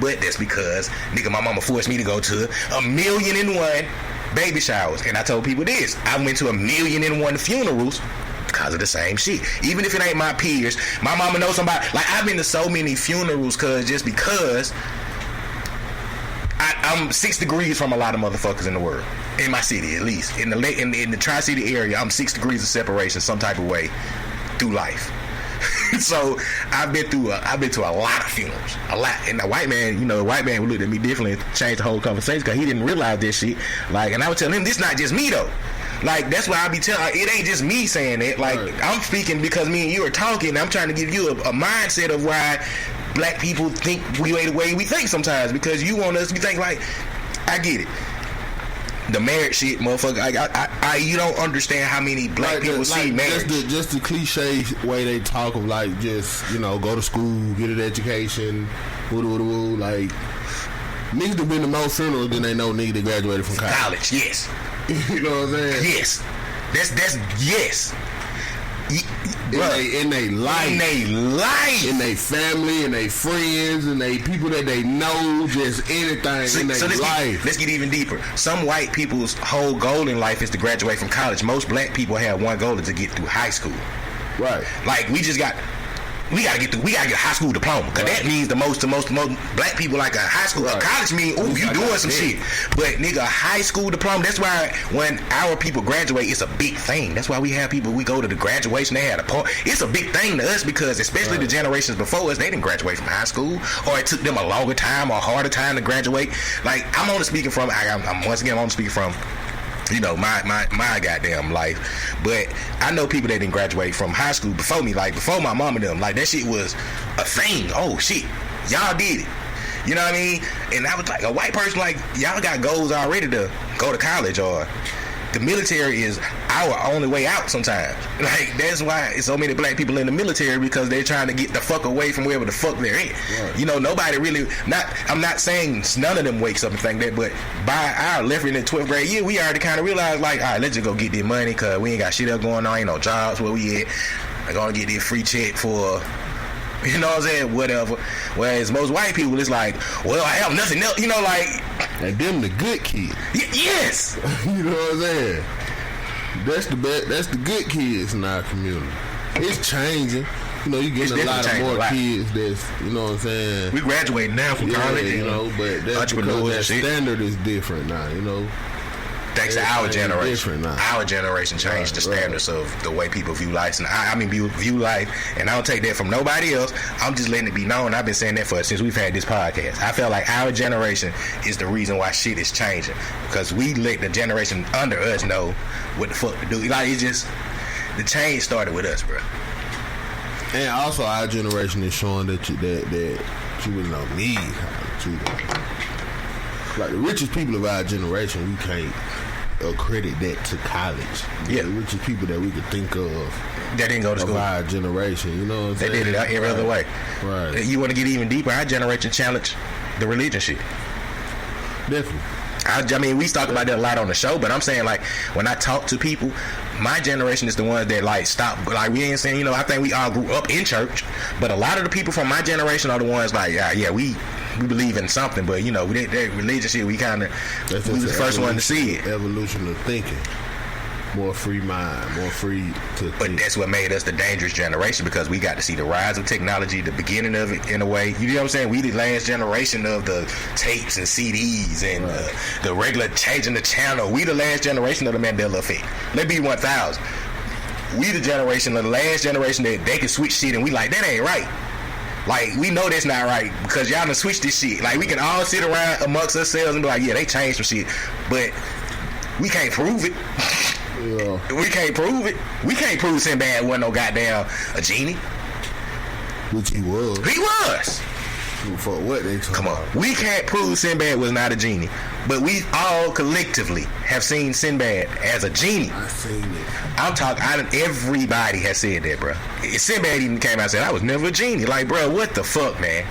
but that's because nigga, my mama forced me to go to 1,000,001 baby showers, and I told people this. I went to 1,000,001 funerals because of the same shit. Even if it ain't my peers, my mama knows somebody. Like I've been to so many funerals because I'm 6 degrees from a lot of motherfuckers in the world, in my city at least. In the Tri-City area, I'm 6 degrees of separation some type of way through life. So I've been to a lot of funerals, a lot. And the white man who looked at me differently and changed the whole conversation because he didn't realize this shit. Like, and I would tell him, this not just me though. Like that's why I be telling, it ain't just me saying that. Like I'm speaking because me and you are talking. I'm trying to give you a mindset of why black people think the way we think sometimes because you want us to think like, I get it. the marriage shit, motherfucker. You don't understand how many black people see marriage. Just the cliche way they talk of like just go to school, get an education, woo. Like niggas have been to more funerals than they know niggas that graduated from college. Yes. You know what I'm saying? Yes. That's yes. In their life, in their family, in their friends, in their people that they know, just anything in their life. Let's get even deeper. Some white people's whole goal in life is to graduate from college. Most black people have one goal is to get through high school. Right. Like we gotta get a high school diploma because that means the most black people like a high school. A college mean you doing some shit, but nigga, a high school diploma. That's why when our people graduate, it's a big thing. That's why we have people. We go to the graduation. They had a part. It's a big thing to us because especially the generations before us, they didn't graduate from high school, or it took them a longer time or harder time to graduate. Like I'm only speaking from. I'm once again speaking from. My goddamn life. But I know people that didn't graduate from high school before me, like before my mom and them. Like that shit was a thing. Oh shit, y'all did it. You know what I mean? And I was like a white person, like y'all got goals already to go to college, or the military is our only way out sometimes. Like that's why so many black people in the military, because they're trying to get the fuck away from wherever the fuck they're in. Right. Nobody really I'm not saying none of them wakes up and think that, but by our 11th and 12th grade year, we already kind of realized like, all right, let's just go get this money because we ain't got shit else going on, ain't no jobs where we at. I'm gonna get this free check for you know what I'm saying, whatever. Whereas most white people, it's like, well, I have nothing else, like them the good kids. Yes. You know what I'm saying? That's the good kids in our community. It's changing. You getting a lot of more kids that's, you know what I'm saying? We graduate now from college, but that's because that standard is different now, Thanks to our generation. Our generation changed the standards of the way people view life. And I mean view life, and I don't take that from nobody else. I'm just letting it be known. I've been saying that since we've had this podcast. I feel like our generation is the reason why shit is changing, because we let the generation under us know what the fuck to do. Like it's just the change started with us, bro. And also our generation is showing that you really don't need college. Like the richest people of our generation, we can't credit that to college. Yeah, the richest people that we could think of that didn't go to school. Our generation, you know what I'm saying? They did it every other way. Right. You want to get even deeper? Our generation challenged the religion shit. Definitely. I mean, we talk about that a lot on the show, but I'm saying, like, when I talk to people, my generation is the ones that, like, stop. Like, we ain't saying, I think we all grew up in church, but a lot of the people from my generation are the ones, like, we believe in something, but, that religious shit, we kind of, we was the first one to see it. Evolution of thinking. More free mind, more free to think. But that's what made us the dangerous generation, because we got to see the rise of technology, the beginning of it in a way. You know what I'm saying? We the last generation of the tapes and CDs and the regular changing the channel. We the last generation of the Mandela effect. Let be 1,000. We the last generation that they can switch shit and we like, that ain't right. Like, we know that's not right because y'all done switched this shit. Like, we can all sit around amongst ourselves and be like, yeah, they changed some shit. But we can't prove it. Yeah. We can't prove it. We can't prove Sinbad wasn't no goddamn a genie. Which he was. He was. For what they talking about? Come on. We can't prove Sinbad was not a genie. But we all collectively have seen Sinbad as a genie. I seen it. I'm talking, everybody has said that, bro. Sinbad even came out and said, I was never a genie. Like, bro, what the fuck, man?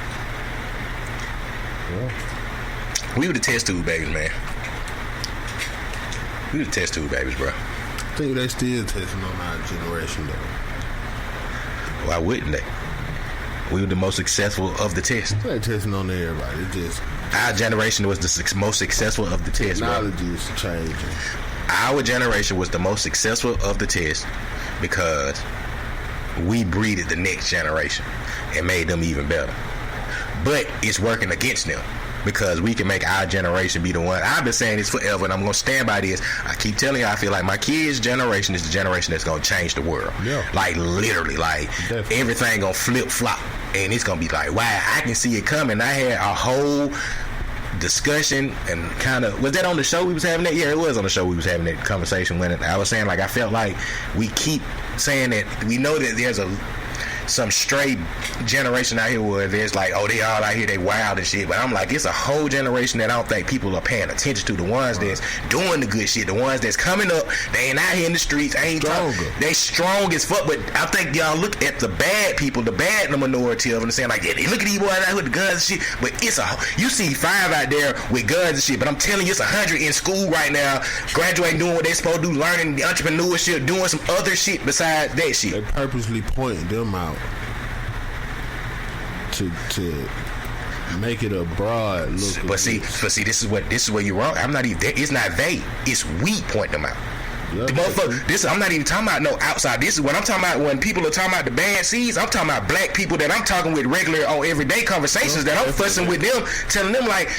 Yeah. We were the test tube babies, man. We were the test tube babies, bro. I think they still testing on our generation, though. Why wouldn't they? We were the most successful of the test. They're testing on everybody. It just our generation was the most successful of the test. Technology is changing. Our generation was the most successful of the test because we breeded the next generation and made them even better. But it's working against them, because we can make our generation be the one. I've been saying this forever, and I'm going to stand by this. I keep telling you, I feel like my kids' generation is the generation that's going to change the world. Yeah. Like, literally. Like, definitely. Everything going to flip-flop. And it's going to be like, wow, I can see it coming. I had a whole discussion and kind of... Was that on the show we was having that? Yeah, it was on the show we was having that conversation when I was saying, like, I felt like we keep saying that we know that there's a some straight generation out here where there's like, oh, they all out here, they wild and shit. But I'm like, it's a whole generation that I don't think people are paying attention to. The ones that's doing the good shit, the ones that's coming up, they ain't out here in the streets, they strong as fuck. But I think y'all look at the bad people, the bad minority of them, and saying like, yeah, they look at these boys out here with the guns and shit. But you see 5 out there with guns and shit. But I'm telling you, it's 100 in school right now, graduating, doing what they supposed to do, learning the entrepreneurship, doing some other shit besides that shit. They purposely point them out to make it a broad look. But see, this is where you're wrong. I'm not even. It's not they. It's we point them out. The motherfucker. I'm not even talking about no outside. This is what I'm talking about. When people are talking about the bad seeds, I'm talking about black people that I'm talking with regular on everyday conversations that I'm fussing with them, telling them like,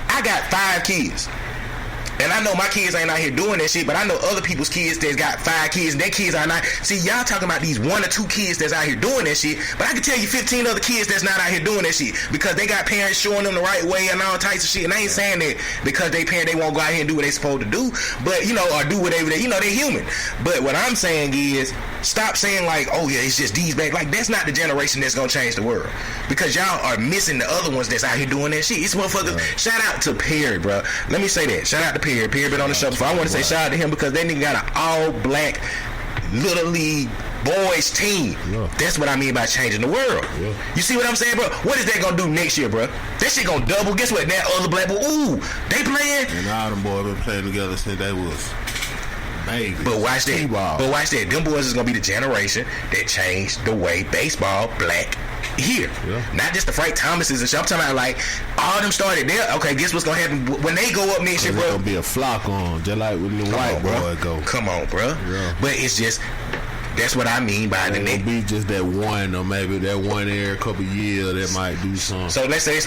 I got 5 kids. And I know my kids ain't out here doing that shit, but I know other people's kids that's got 5 kids and their kids are not. See, y'all talking about these 1 or 2 kids that's out here doing that shit, but I can tell you 15 other kids that's not out here doing that shit because they got parents showing them the right way and all types of shit. And I ain't saying that because they won't go out here and do what they supposed to do, but or do whatever they're human. But what I'm saying is, stop saying like, oh yeah, it's just these back. Like, that's not the generation that's gonna change the world, because y'all are missing the other ones that's out here doing that shit. It's motherfuckers. Shout out to Perry, bro. Let me say that. Shout out to Perry. Perry been on the show before. I want to say shout out to him because that nigga got an all-black Little League boys team. Yeah. That's what I mean by changing the world. Yeah. You see what I'm saying, bro? What is that gonna do next year, bro? That shit gonna double. Guess what? That other black boy, they playing. And all them boys been playing together since they was babies. But watch that. Them boys is gonna be the generation that changed the way baseball black here. Yeah. Not just the Frank Thomases and shit. I'm talking about like all them started there. Okay, guess what's gonna happen when they go up next year, bro? There's gonna be a flock on, just like when the white boy go. Come on, bro. Yeah. But it's just, that's what I mean by the next. Be just that one, or maybe that one every couple years that might do something. So let's say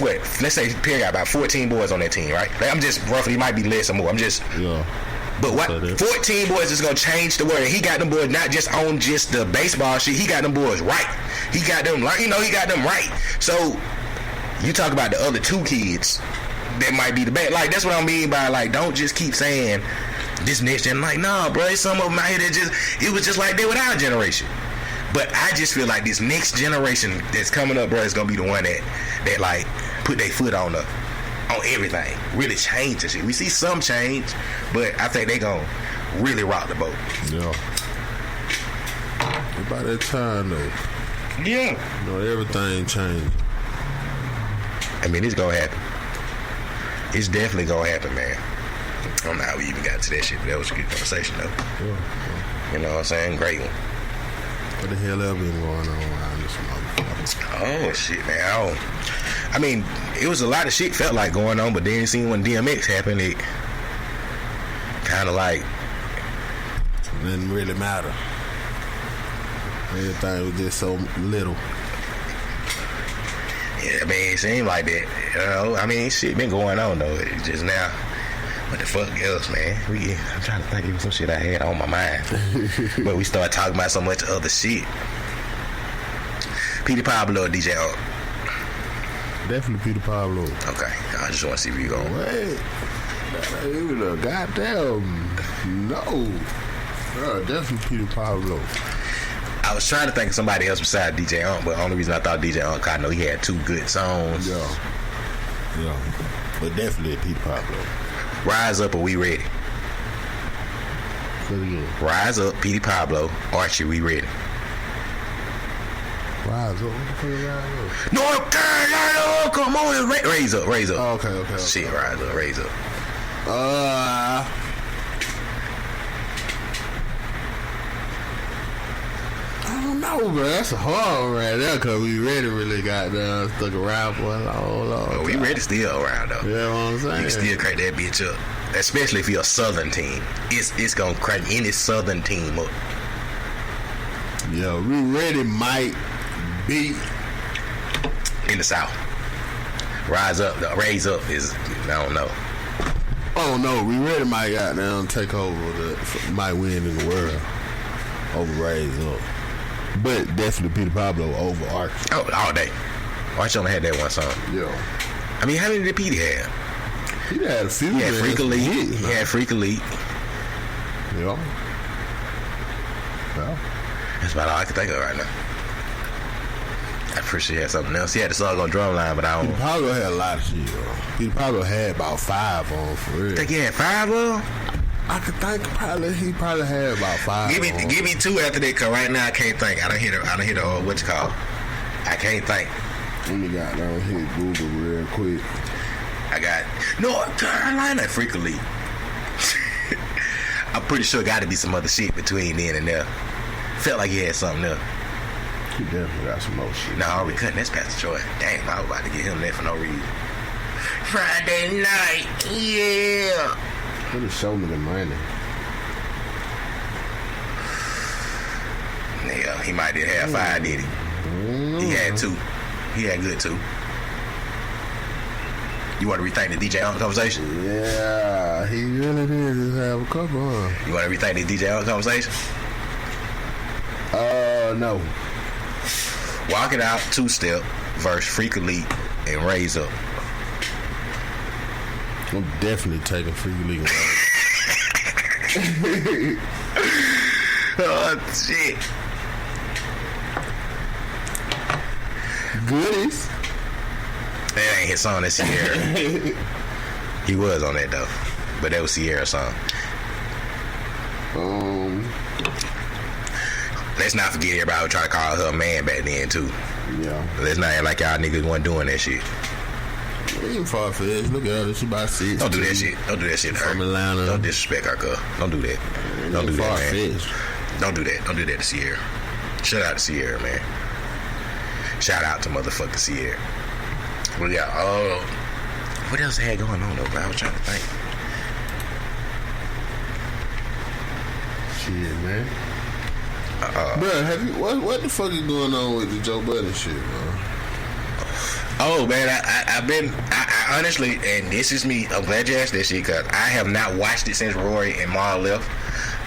Perry got about 14 boys on that team, right? Like, I'm just roughly, it might be less or more. I'm just But what 14 boys is gonna change the world. He got them boys not just on just the baseball shit. He got them boys right. He got them like, he got them right. So you talk about the other 2 kids that might be the best. Like, that's what I mean by like, don't just keep saying this next gen. Like, nah, bro, some of them out here that it was just like they with our generation. But I just feel like this next generation that's coming up, bro, is gonna be the one that like put their foot on everything, really change this shit. We see some change, but I think they gonna really rock the boat. Yeah. About that time though. Yeah. Everything changed. I mean, it's gonna happen. It's definitely gonna happen, man. I don't know how we even got to that shit, but that was a good conversation though. Yeah. You know what I'm saying? Great one. What the hell ever been going on around this motherfucker? Oh shit, man. I mean, it was a lot of shit felt like going on, but then seeing when DMX happened, it kind of like it didn't really matter. Everything was just so little. Yeah, I mean, it seemed like that. I mean, shit been going on though. It's just now, what the fuck else, man? I'm trying to think of some shit I had on my mind, but we started talking about so much other shit. Petey Pablo or DJ Unk? Definitely Petey Pablo. Okay, I just want to see where you going. Wait, goddamn, no. Definitely Petey Pablo. I was trying to think of somebody else besides DJ Unk, but the only reason I thought DJ Unk, I know he had 2 good songs. Yeah. But definitely Petey Pablo. Rise Up or We Ready? Rise Up, Petey Pablo, Archie, We Ready? Rise Up? Rise Up? North Carolina, come on, raise up. Oh, okay. Shit, Rise Up, raise up. I don't know, bro. That's a hard one right there, because We Ready really got stuck around for a long time. We Ready still around, though. You know what I'm saying? You can still crank that bitch up. Especially if you're a Southern team. It's gonna crank any Southern team up. Yeah, We Ready might be in the South. Raise up is, I don't know. Oh no, We Ready might goddamn take over might win in the world over Raise Up. But definitely Petey Pablo over Archie. Oh, all day. Archie only had that one song. Yeah. I mean, how many did Petey have? He had a few. He had Freak Elite. He had Freak Elite. Yeah. That's about all I can think of right now. I'm pretty sure he had something else. He had the song on Drumline, but I don't. He probably had a lot of shit, bro. He probably had about 5 on for real. Think he had 5 on? I could think he probably had about 5. Give me 2 after that, cause right now I can't think. I don't hear the what you call. I can't think. Let me got down here Google real quick. I got North Carolina frequently. I'm pretty sure got to be some other shit between then and there. Felt like he had something there. He definitely got some more shit. No, we couldn't. That's Pastor Troy. Damn, I was about to get him there for no reason. Friday night, yeah. Really show me the money. Yeah, he might have 5, did he? He had 2. He had good 2. You want to rethink the DJ Unk conversation? Yeah, he really did just have a couple, huh? You want to rethink the DJ Unk conversation? No. Walk It Out, 2-step, verse Freak Elite, and Raise Up. I'm definitely taking Freak Elite. Oh, shit. Goodies. That ain't his song, that's Sierra. He was on that, though. But that was Sierra's song. Let's not forget everybody was trying to call her a man back then, too. Yeah. Let's not act like y'all niggas wasn't doing that shit. Ain't far fetched. Look at her. She about 6. Don't do that shit. Don't do that shit to her. From Atlanta. Don't disrespect her, girl. Don't do that. Don't do that, man. Don't do that. Don't do that to Sierra. Shout out to Sierra, man. Shout out to motherfucking Sierra. Well, yeah. What else had going on, though, bro? I was trying to think. Shit, man. Bro, have you what the fuck is going on with the Joe Budden shit, bro? Oh man, I honestly, and this is me. I'm glad you asked this shit because I have not watched it since Rory and Ma left.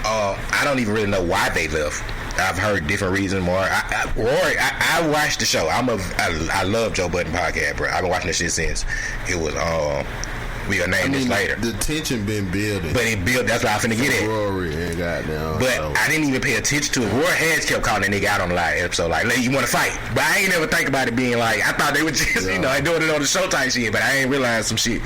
I don't even really know why they left. I've heard different reasons more. Rory, I watched the show. I love Joe Budden podcast, bro. I've been watching this shit since it was we gonna name this later. The tension been building, but it built. That's why I finna get it. Rory and goddamn. But I didn't even pay attention to it. Rory has kept calling that nigga out on the live episode, like, "You want to fight?" But I ain't never think about it being like. I thought they were just, doing it on the show type shit. But I ain't realized some shit.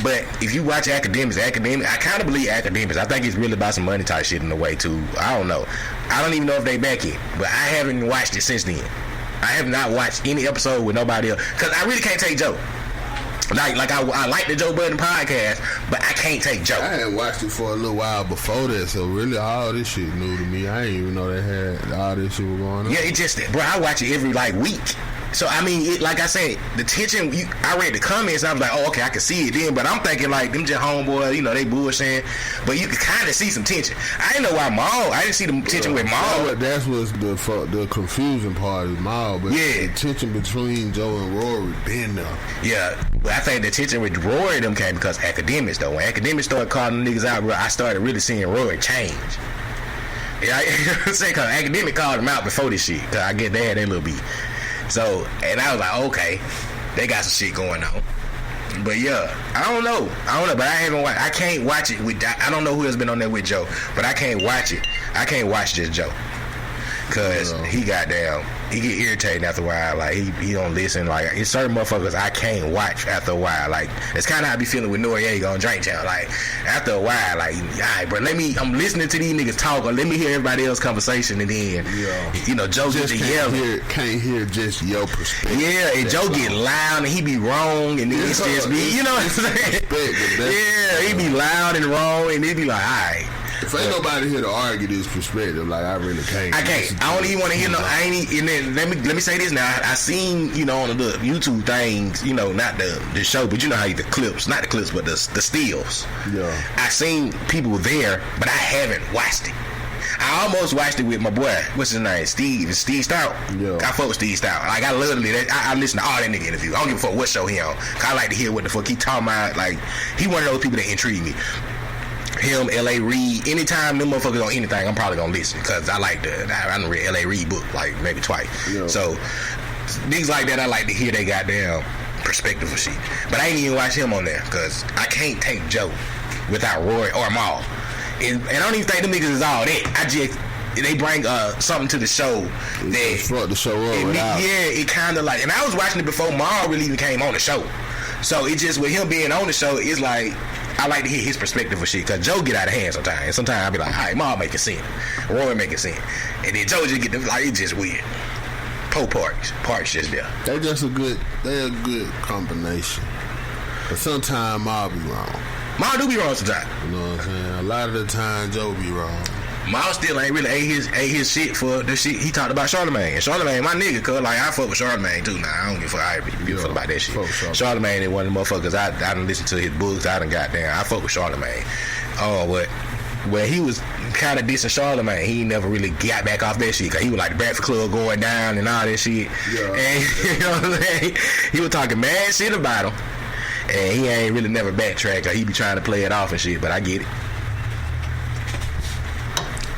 But if you watch Academics, I kind of believe Academics. I think it's really about some money type shit in a way too. I don't know. I don't even know if they back yet. But I haven't watched it since then. I have not watched any episode with nobody else because I really can't take Joe. Like I like the Joe Budden podcast, but I can't take Joe. I hadn't watched it for a little while before that, so really all this shit new to me. I didn't even know they had all this shit was going on. Yeah, it just, bro, I watch it every week. So I mean, like I said, the tension. I read the comments, and I was like, oh, okay, I can see it then. But I'm thinking like them just homeboys, they bullshitting. But you can kind of see some tension. I didn't know why Maul. I didn't see the tension with Maul. That's what's the confusing part is Maul. But the tension between Joe and Rory been there. Yeah, but I think the tension with Rory them came because Academics though. When Academics started calling niggas out, bro, I started really seeing Rory change. Yeah, I'm saying because Academic called him out before this shit. Cause I get they had their little beat. So, and I was like, okay, they got some shit going on. But yeah, I don't know, but I haven't watched. I can't watch it with. I don't know who has been on there with Joe, but I can't watch it. I can't watch just Joe, cause he get irritated after a while. Like he don't listen. Like it's certain motherfuckers I can't watch after a while. Like it's kind of how I be feeling with Noriega on Drink Channel. Like after a while, like all right, bro, I'm listening to these niggas talk, or let me hear everybody else's conversation, and then Joe just yelling. Can't hear just your perspective. Yeah, and Joe get loud and he be wrong, and then it's just me. You know what I'm saying? Yeah, he be loud and wrong, and he be like, all right. If ain't nobody here to argue this perspective, like I really can't. I can't. I don't even want to hear no. I ain't. And then let me say this now. I seen on the YouTube things. Not the show, but how the clips, not the clips, but the stills. Yeah. I seen people there, but I haven't watched it. I almost watched it with my boy. What's his name? Steve Stout. Yeah. I fuck with Steve Stout. Like I literally, I listen to all that nigga interview. I don't give a fuck what show he on. I like to hear what the fuck he talking about. Like he one of those people that intrigue me. Him, L.A. Reid, anytime them motherfuckers on anything, I'm probably gonna listen because I like I done read L.A. Reid book like maybe twice. Yeah. So niggas like that, I like to hear they goddamn perspective of shit. But I ain't even watch him on there because I can't take Joe without Roy or Maul. And I don't even think them niggas is all that. they bring something to the show that fuck the show up. It kind of like, and I was watching it before Maul really even came on the show. So it just with him being on the show, it's like I like to hear his perspective of shit because Joe get out of hand sometimes. And sometimes I be like, all right, Maul making sense, Roy making sense, and then Joe just get them like it's just weird. Parks just there. They're a good combination. But sometimes Maul be wrong. Maul do be wrong sometimes. You know what I'm saying? A lot of the time Joe be wrong. Maul still ain't really ate his shit for the shit he talked about Charlamagne. And Charlamagne, my nigga, cause like I fuck with Charlamagne too. Now I don't give a fuck about that shit. Charlamagne is one of the motherfuckers I done listen to his books. I done goddamn. I fuck with Charlamagne. Oh, but where he was kind of dissing Charlamagne, he never really got back off that shit. Cause he was like the Breakfast Club going down and all that shit. Yeah. And you know what I'm saying? He was talking mad shit about him. And he ain't really never backtracked. Or he be trying to play it off and shit. But I get it.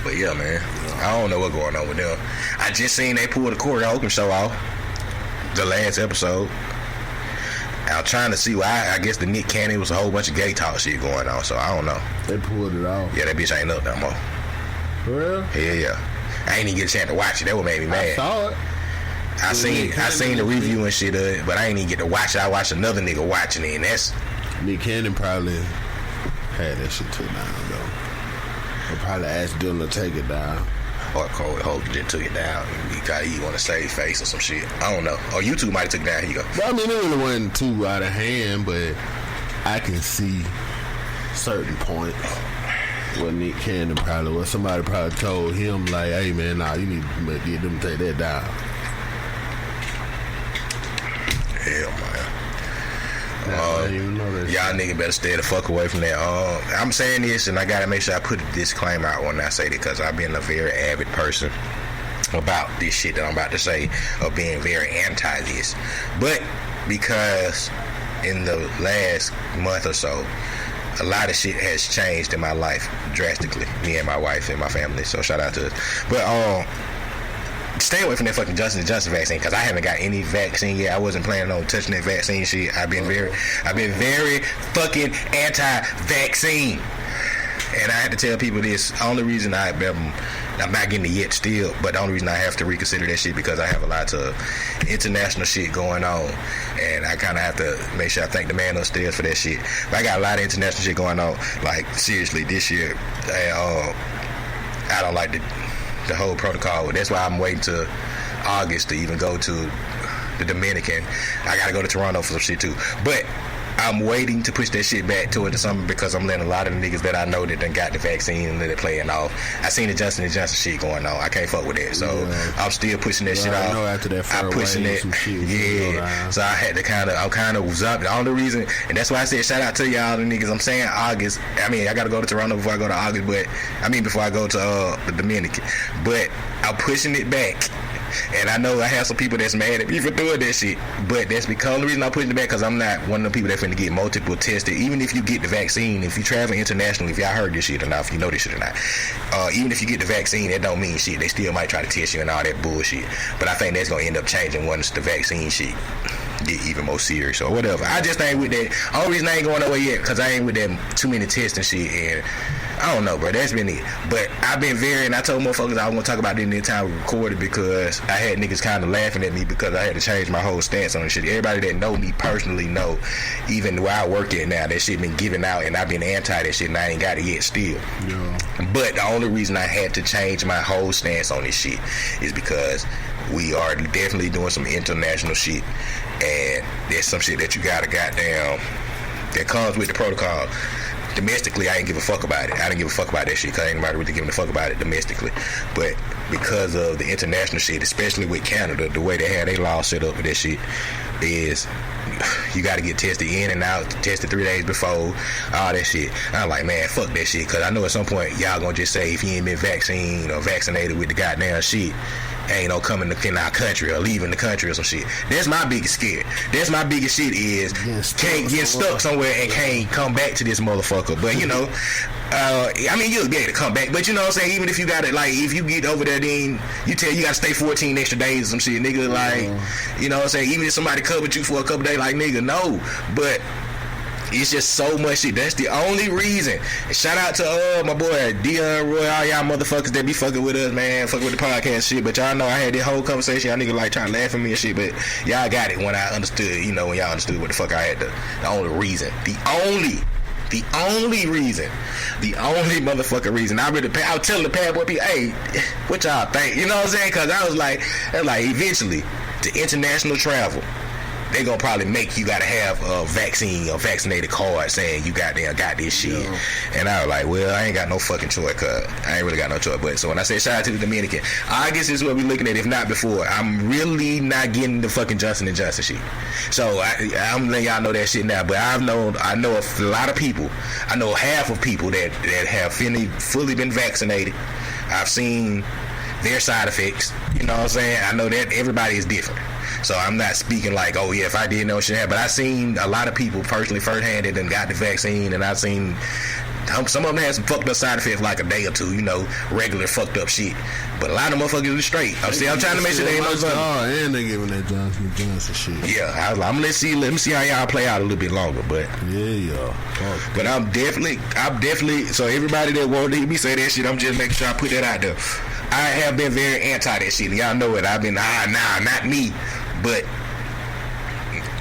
But yeah, man, I don't know what's going on with them. I just seen they pull the Corey Holcomb show off, the last episode. I'm trying to see why. I guess the Nick Cannon was a whole bunch of gay talk shit going on, so I don't know. They pulled it off. Yeah, that bitch ain't up no more. For real? Yeah. I ain't even get a chance to watch it. That what made me mad. I saw it. I seen the review and shit of it, but I ain't even get to watch it. I watched another nigga watching it, and that's Nick Cannon probably had that shit took down though. Or probably asked Dylan to take it down. Or Corey Holcomb just took it down because he want to save face or some shit. I don't know. Or YouTube might have took it down. Here you go. But I mean, it really wasn't too out of hand, but I can see certain points where Nick Cannon probably, where somebody probably told him like, "Hey man, nah, you need to get them to take that down." Hell, man. I didn't even know that y'all niggas better stay the fuck away from that. I'm saying this, and I gotta make sure I put a disclaimer out when I say that, because I've been a very avid person about this shit that I'm about to say, of being very anti this. But because in the last month or so, a lot of shit has changed in my life drastically. Me and my wife and my family. So shout out to us. But stay away from that fucking Johnson & Johnson vaccine, because I haven't got any vaccine yet. I wasn't planning on touching that vaccine shit. I've been very fucking anti-vaccine. And I had to tell people this. The only reason I'm not getting it yet still, but the only reason I have to reconsider that shit because I have a lot of international shit going on, and I kind of have to make sure I thank the man upstairs for that shit. But I got a lot of international shit going on. Like, seriously, this year, I don't like the whole protocol. That's why I'm waiting to August to even go to the Dominican. I gotta go to Toronto for some shit too. But I'm waiting to push that shit back toward the summer because I'm letting a lot of the niggas that I know that done got the vaccine and they're playing off. I seen the Johnson & Johnson shit going on. I can't fuck with that. So I'm still pushing that shit off. I know after that I'm pushing that. Yeah. So I had to I'm kind of up. The only reason, and that's why I said shout out to y'all the niggas. I'm saying August. I mean, I gotta go to Toronto before I go to August, but before I go to the Dominican. But I'm pushing it back. And I know I have some people that's mad at me for doing that shit, but that's because the reason I'm pushing it back, because I'm not one of the people that finna get multiple tested. Even if you get the vaccine, if you travel internationally, if y'all heard this shit or not, if you know this shit or not, even if you get the vaccine, that don't mean shit. They still might try to test you and all that bullshit. But I think that's gonna end up changing once the vaccine shit get even more serious or whatever. I just ain't with that. Only reason I ain't going nowhere yet because I ain't with them too many tests and shit, and I don't know, bro. That's been it. But I've been and I told motherfuckers I was gonna talk about this in the time we recorded, because I had niggas kind of laughing at me because I had to change my whole stance on this shit. Everybody that know me personally know, even where I work at now, that shit been given out, and I've been anti that shit, and I ain't got it yet still. Yeah. But the only reason I had to change my whole stance on this shit is because we are definitely doing some international shit, and there's some shit that you gotta goddamn that comes with the protocol. Domestically, I ain't give a fuck about it. I didn't give a fuck about that shit because ain't nobody really giving a fuck about it domestically. But because of the international shit, especially with Canada, the way they have their law set up with that shit is you got to get tested in and out, tested 3 days before, all that shit. And I'm like, man, fuck that shit, because I know at some point y'all gonna just say if you ain't been vaccinated or vaccinated with the goddamn shit, ain't no coming in our country or leaving the country or some shit. That's my biggest scare. That's my biggest shit is can't get stuck somewhere and can't come back to this motherfucker. But you know, I mean, you'll be able to come back. But you know what I'm saying? Even if you got it, like, if you get over there, then you got to stay 14 extra days or some shit, nigga. Like, you know what I'm saying? Even if somebody covered you for a couple days, like, nigga, no. But It's just so much shit. That's the only reason. And shout out to my boy Dion Roy, all y'all motherfuckers that be fucking with us, man, fucking with the podcast shit. But y'all know I had this whole conversation. Y'all niggas like trying to laugh at me and shit, but y'all got it when I understood. You know, when y'all understood what the fuck I had to. The only reason. The only reason. The only motherfucking reason. I was telling the pad boy people, hey, what y'all think? You know what I'm saying? Because I was like, eventually, to international travel, they gonna probably make you gotta have a vaccine or vaccinated card saying you got this shit. Yeah. And I was like, well, I ain't got no fucking choice, cause I ain't really got no choice. But so when I say shout out to the Dominican, I guess this is what we looking at, if not before. I'm really not getting the fucking Johnson & Johnson shit. So I'm letting y'all know that shit now. But I know a lot of people. I know half of people that have fully been vaccinated. I've seen their side effects. You know what I'm saying? I know that everybody is different. So I'm not speaking like, oh yeah, if I didn't know shit happened. But I seen a lot of people personally firsthand that done got the vaccine, and I've seen some of them had some fucked up side effects like a day or two, you know, regular fucked up shit. But a lot of motherfuckers is straight. I'm trying to make sure they ain't no something. Oh, and they giving that Johnson & Johnson shit. Yeah, I'm gonna let me see how y'all play out a little bit longer. But but I'm definitely. So everybody that won't hear me say that shit, I'm just making sure I put that out there. I have been very anti that shit. Y'all know it. I've been not me. But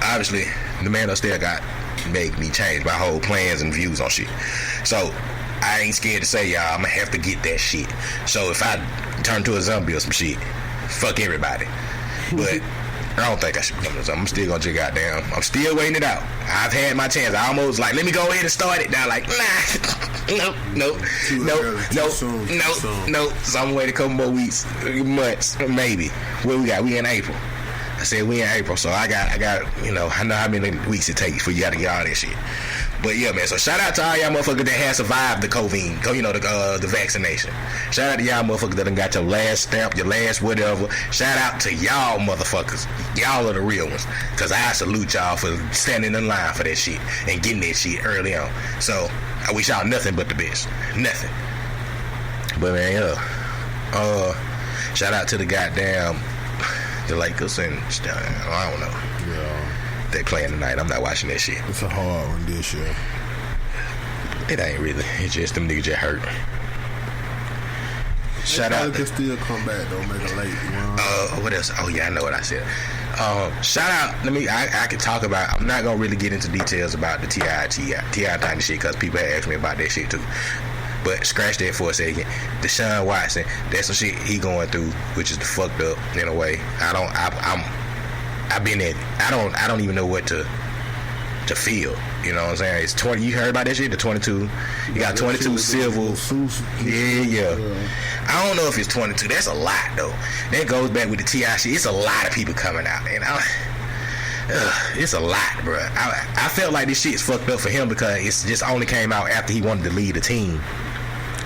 obviously, the man upstairs made me change my whole plans and views on shit. So I ain't scared to say, y'all, I'm gonna have to get that shit. So if I turn to a zombie or some shit, fuck everybody. But I don't think I should become a zombie. I'm still gonna just goddamn. I'm still waiting it out. I've had my chance. I almost like, let me go ahead and start it. Now, like, no. So I'm waiting a couple more weeks, months, maybe. What we got? We in April. I said we in April, so I got, you know, I know how many weeks it takes for you to get all that shit. But yeah, man, so shout out to all y'all motherfuckers that have survived the COVID, you know, the vaccination. Shout out to y'all motherfuckers that done got your last stamp, your last whatever. Shout out to y'all motherfuckers. Y'all are the real ones. Because I salute y'all for standing in line for that shit and getting that shit early on. So I wish y'all nothing but the best. Nothing. But man, yeah. Shout out to the goddamn the Lakers and I don't know. Yeah. They playing tonight. I'm not watching that shit. It's a hard one this year. It ain't really. It's just them niggas just hurt. Shout out. Can still come back. Don't make it late. What else? Oh yeah, I know what I said. Shout out. I can talk about. I'm not gonna really get into details about the T.I. type of shit because people have asked me about that shit too. But scratch that for a second. Deshaun Watson, that's some shit he going through, which is fucked up in a way. I've been in. I don't even know what to feel. You know what I'm saying? It's 20. You heard about that shit? The 22. You got 22 civil. Yeah. I don't know if it's 22. That's a lot though. That goes back with the T.I. shit. It's a lot of people coming out, and it's a lot, bro. I felt like this shit's fucked up for him because it's just only came out after he wanted to lead the team,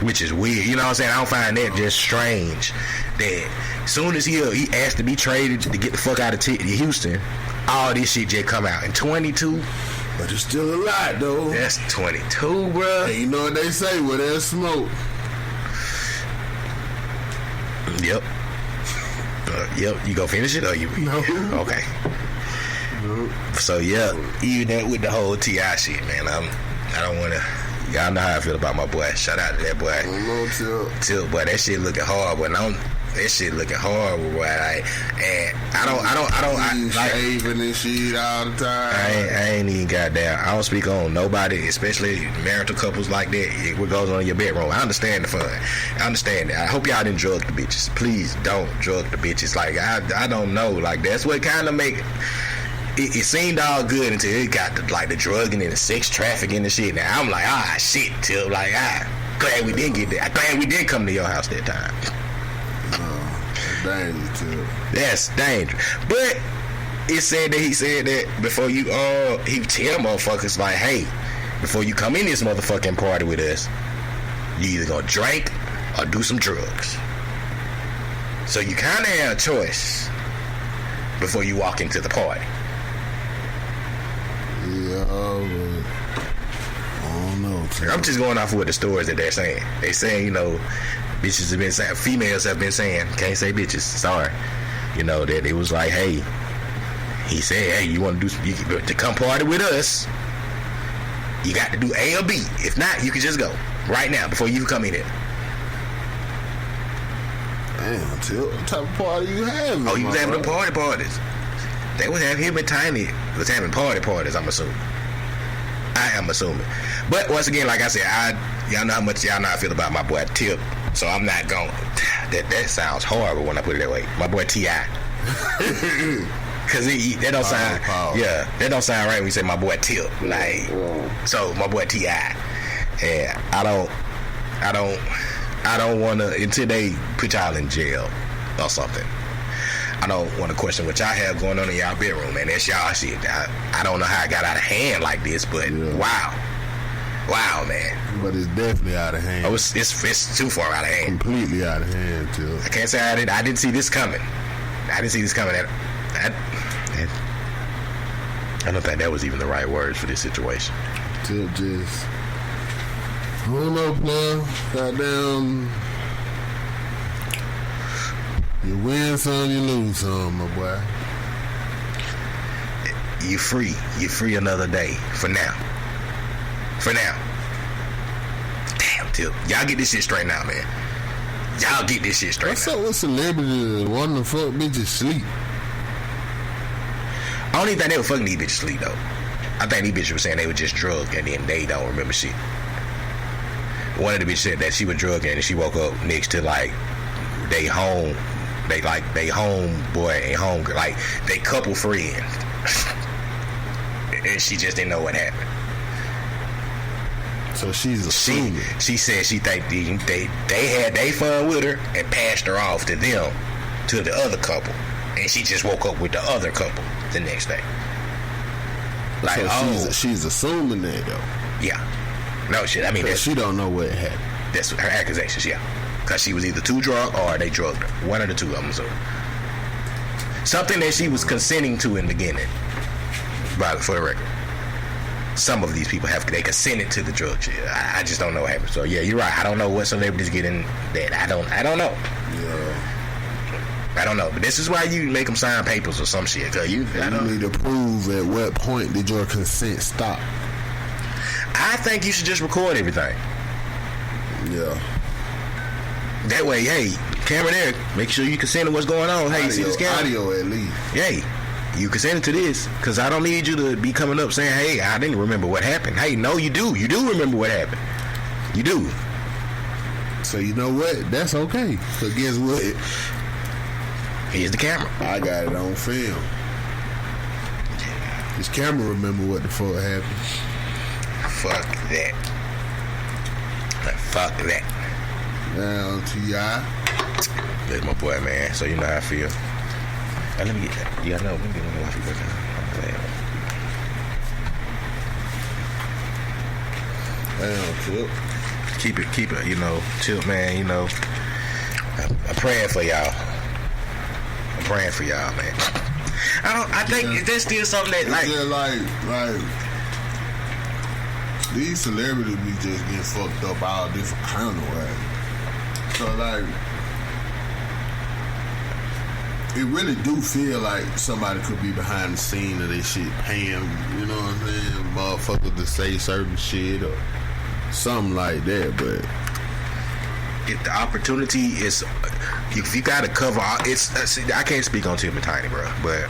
which is weird. You know what I'm saying? I don't find that just strange. That as soon as he asked to be traded to get the fuck out of Houston, all this shit just come out in 22. But it's still a lot though. That's 22, bro. Hey, you know what they say? Where there's smoke. Yep. You gonna finish it or you? No. Okay. So yeah, even that with the whole T.I. shit, man. I don't wanna. Y'all know how I feel about my boy. Shout out to that boy. Tilt, boy. That shit looking hard, but that shit looking horrible, boy. Like, and I like shaving and shit all the time. I ain't even goddamn. I don't speak on nobody, especially marital couples like that. What goes on in your bedroom? I understand the fun. I understand that. I hope y'all didn't drug the bitches. Please don't drug the bitches. Like I don't know. Like that's what kind of make. It seemed all good until it got the drugging and the sex trafficking and shit. Now I'm like, shit, till like, glad we didn't get that. Glad we did come to your house that time. Dangerous too. That's dangerous. But it said that he said that before you he tell motherfuckers like, hey, before you come in this motherfucking party with us, you either gonna drink or do some drugs. So you kinda have a choice before you walk into the party. Yeah, but I don't know. I'm just going off of what the stories that they're saying. They saying, you know, bitches have been saying, females have been saying, can't say bitches, sorry. You know, that it was like, hey, he said, hey, you want to come party with us? You got to do A or B. If not, you can just go right now before you come in here. Damn, Tip, what type of party you having? Oh, you was having the parties. They was having him and Tiny was having parties, I'm assuming. I am assuming. But once again, like I said, y'all know how I feel about my boy Tip. So I'm not going. That sounds horrible when I put it that way. My boy T.I. Cause that don't sound. Yeah, that don't sound right when you say my boy Tip. Like, so my boy T.I. And I don't want to until they put y'all in jail or something. I don't want to question what y'all have going on in y'all bedroom, man. That's y'all shit. I don't know how it got out of hand like this, but wow, man. But it's definitely out of hand. Oh, it's too far out of hand. Completely out of hand, too. I can't say I didn't see this coming. I don't think that was even the right words for this situation. Tip just, I don't know, plug. Goddamn. You win some, you lose some, my boy. You free another day. For now. Damn, Tip. Y'all get this shit straight now, man. Y'all get this shit straight. What's up with celebrities that wanting to fuck bitches sleep? I don't even think they were fucking these bitches sleep, though. I think these bitches were saying they were just drugged and then they don't remember shit. One of the bitches said that she was drugged and she woke up next to, like, they home boy and homegirl, like they couple friends, and she just didn't know what happened. So she's assuming. She said she think they had their fun with her and passed her off to them, to the other couple, and she just woke up with the other couple the next day. Like, so she's assuming that though. Yeah. No shit. I mean, she don't know what happened. That's her accusations. Yeah. Because she was either too drunk or they drugged her. One of the two of them. So something that she was consenting to in the beginning. For the record. Some of these people they consented to the drug shit. I just don't know what happened. So yeah, you're right. I don't know what celebrities get in that. I don't know. Yeah. I don't know. But this is why you make them sign papers or some shit. Cause you need to prove at what point did your consent stop. I think you should just record everything. Yeah. That way, hey, camera there, make sure you consent to what's going on. Hey, you see this camera? Audio at least. Hey, you consented to this, because I don't need you to be coming up saying, hey, I didn't remember what happened. Hey, no, you do. You do remember what happened. You do. So you know what? That's okay. Because guess what? Here's the camera. I got it on film. This camera remember what the fuck happened. Fuck that. Fuck that. Down T.I. That's my boy, man. So you know how I feel. Now, let me get that. Yeah, I know. Let me get one more people. Damn, Tip. Keep it, Tip, man, I'm praying for y'all. Man. I think there's still something that, like... Yeah, like... These celebrities be just getting fucked up all different kind of ways. So, like... It really do feel like somebody could be behind the scene of this shit paying, you know what I'm saying, motherfuckers to say certain shit or something like that, but... If the opportunity is... If you gotta cover all... I can't speak on Tim and Tiny, bro, but...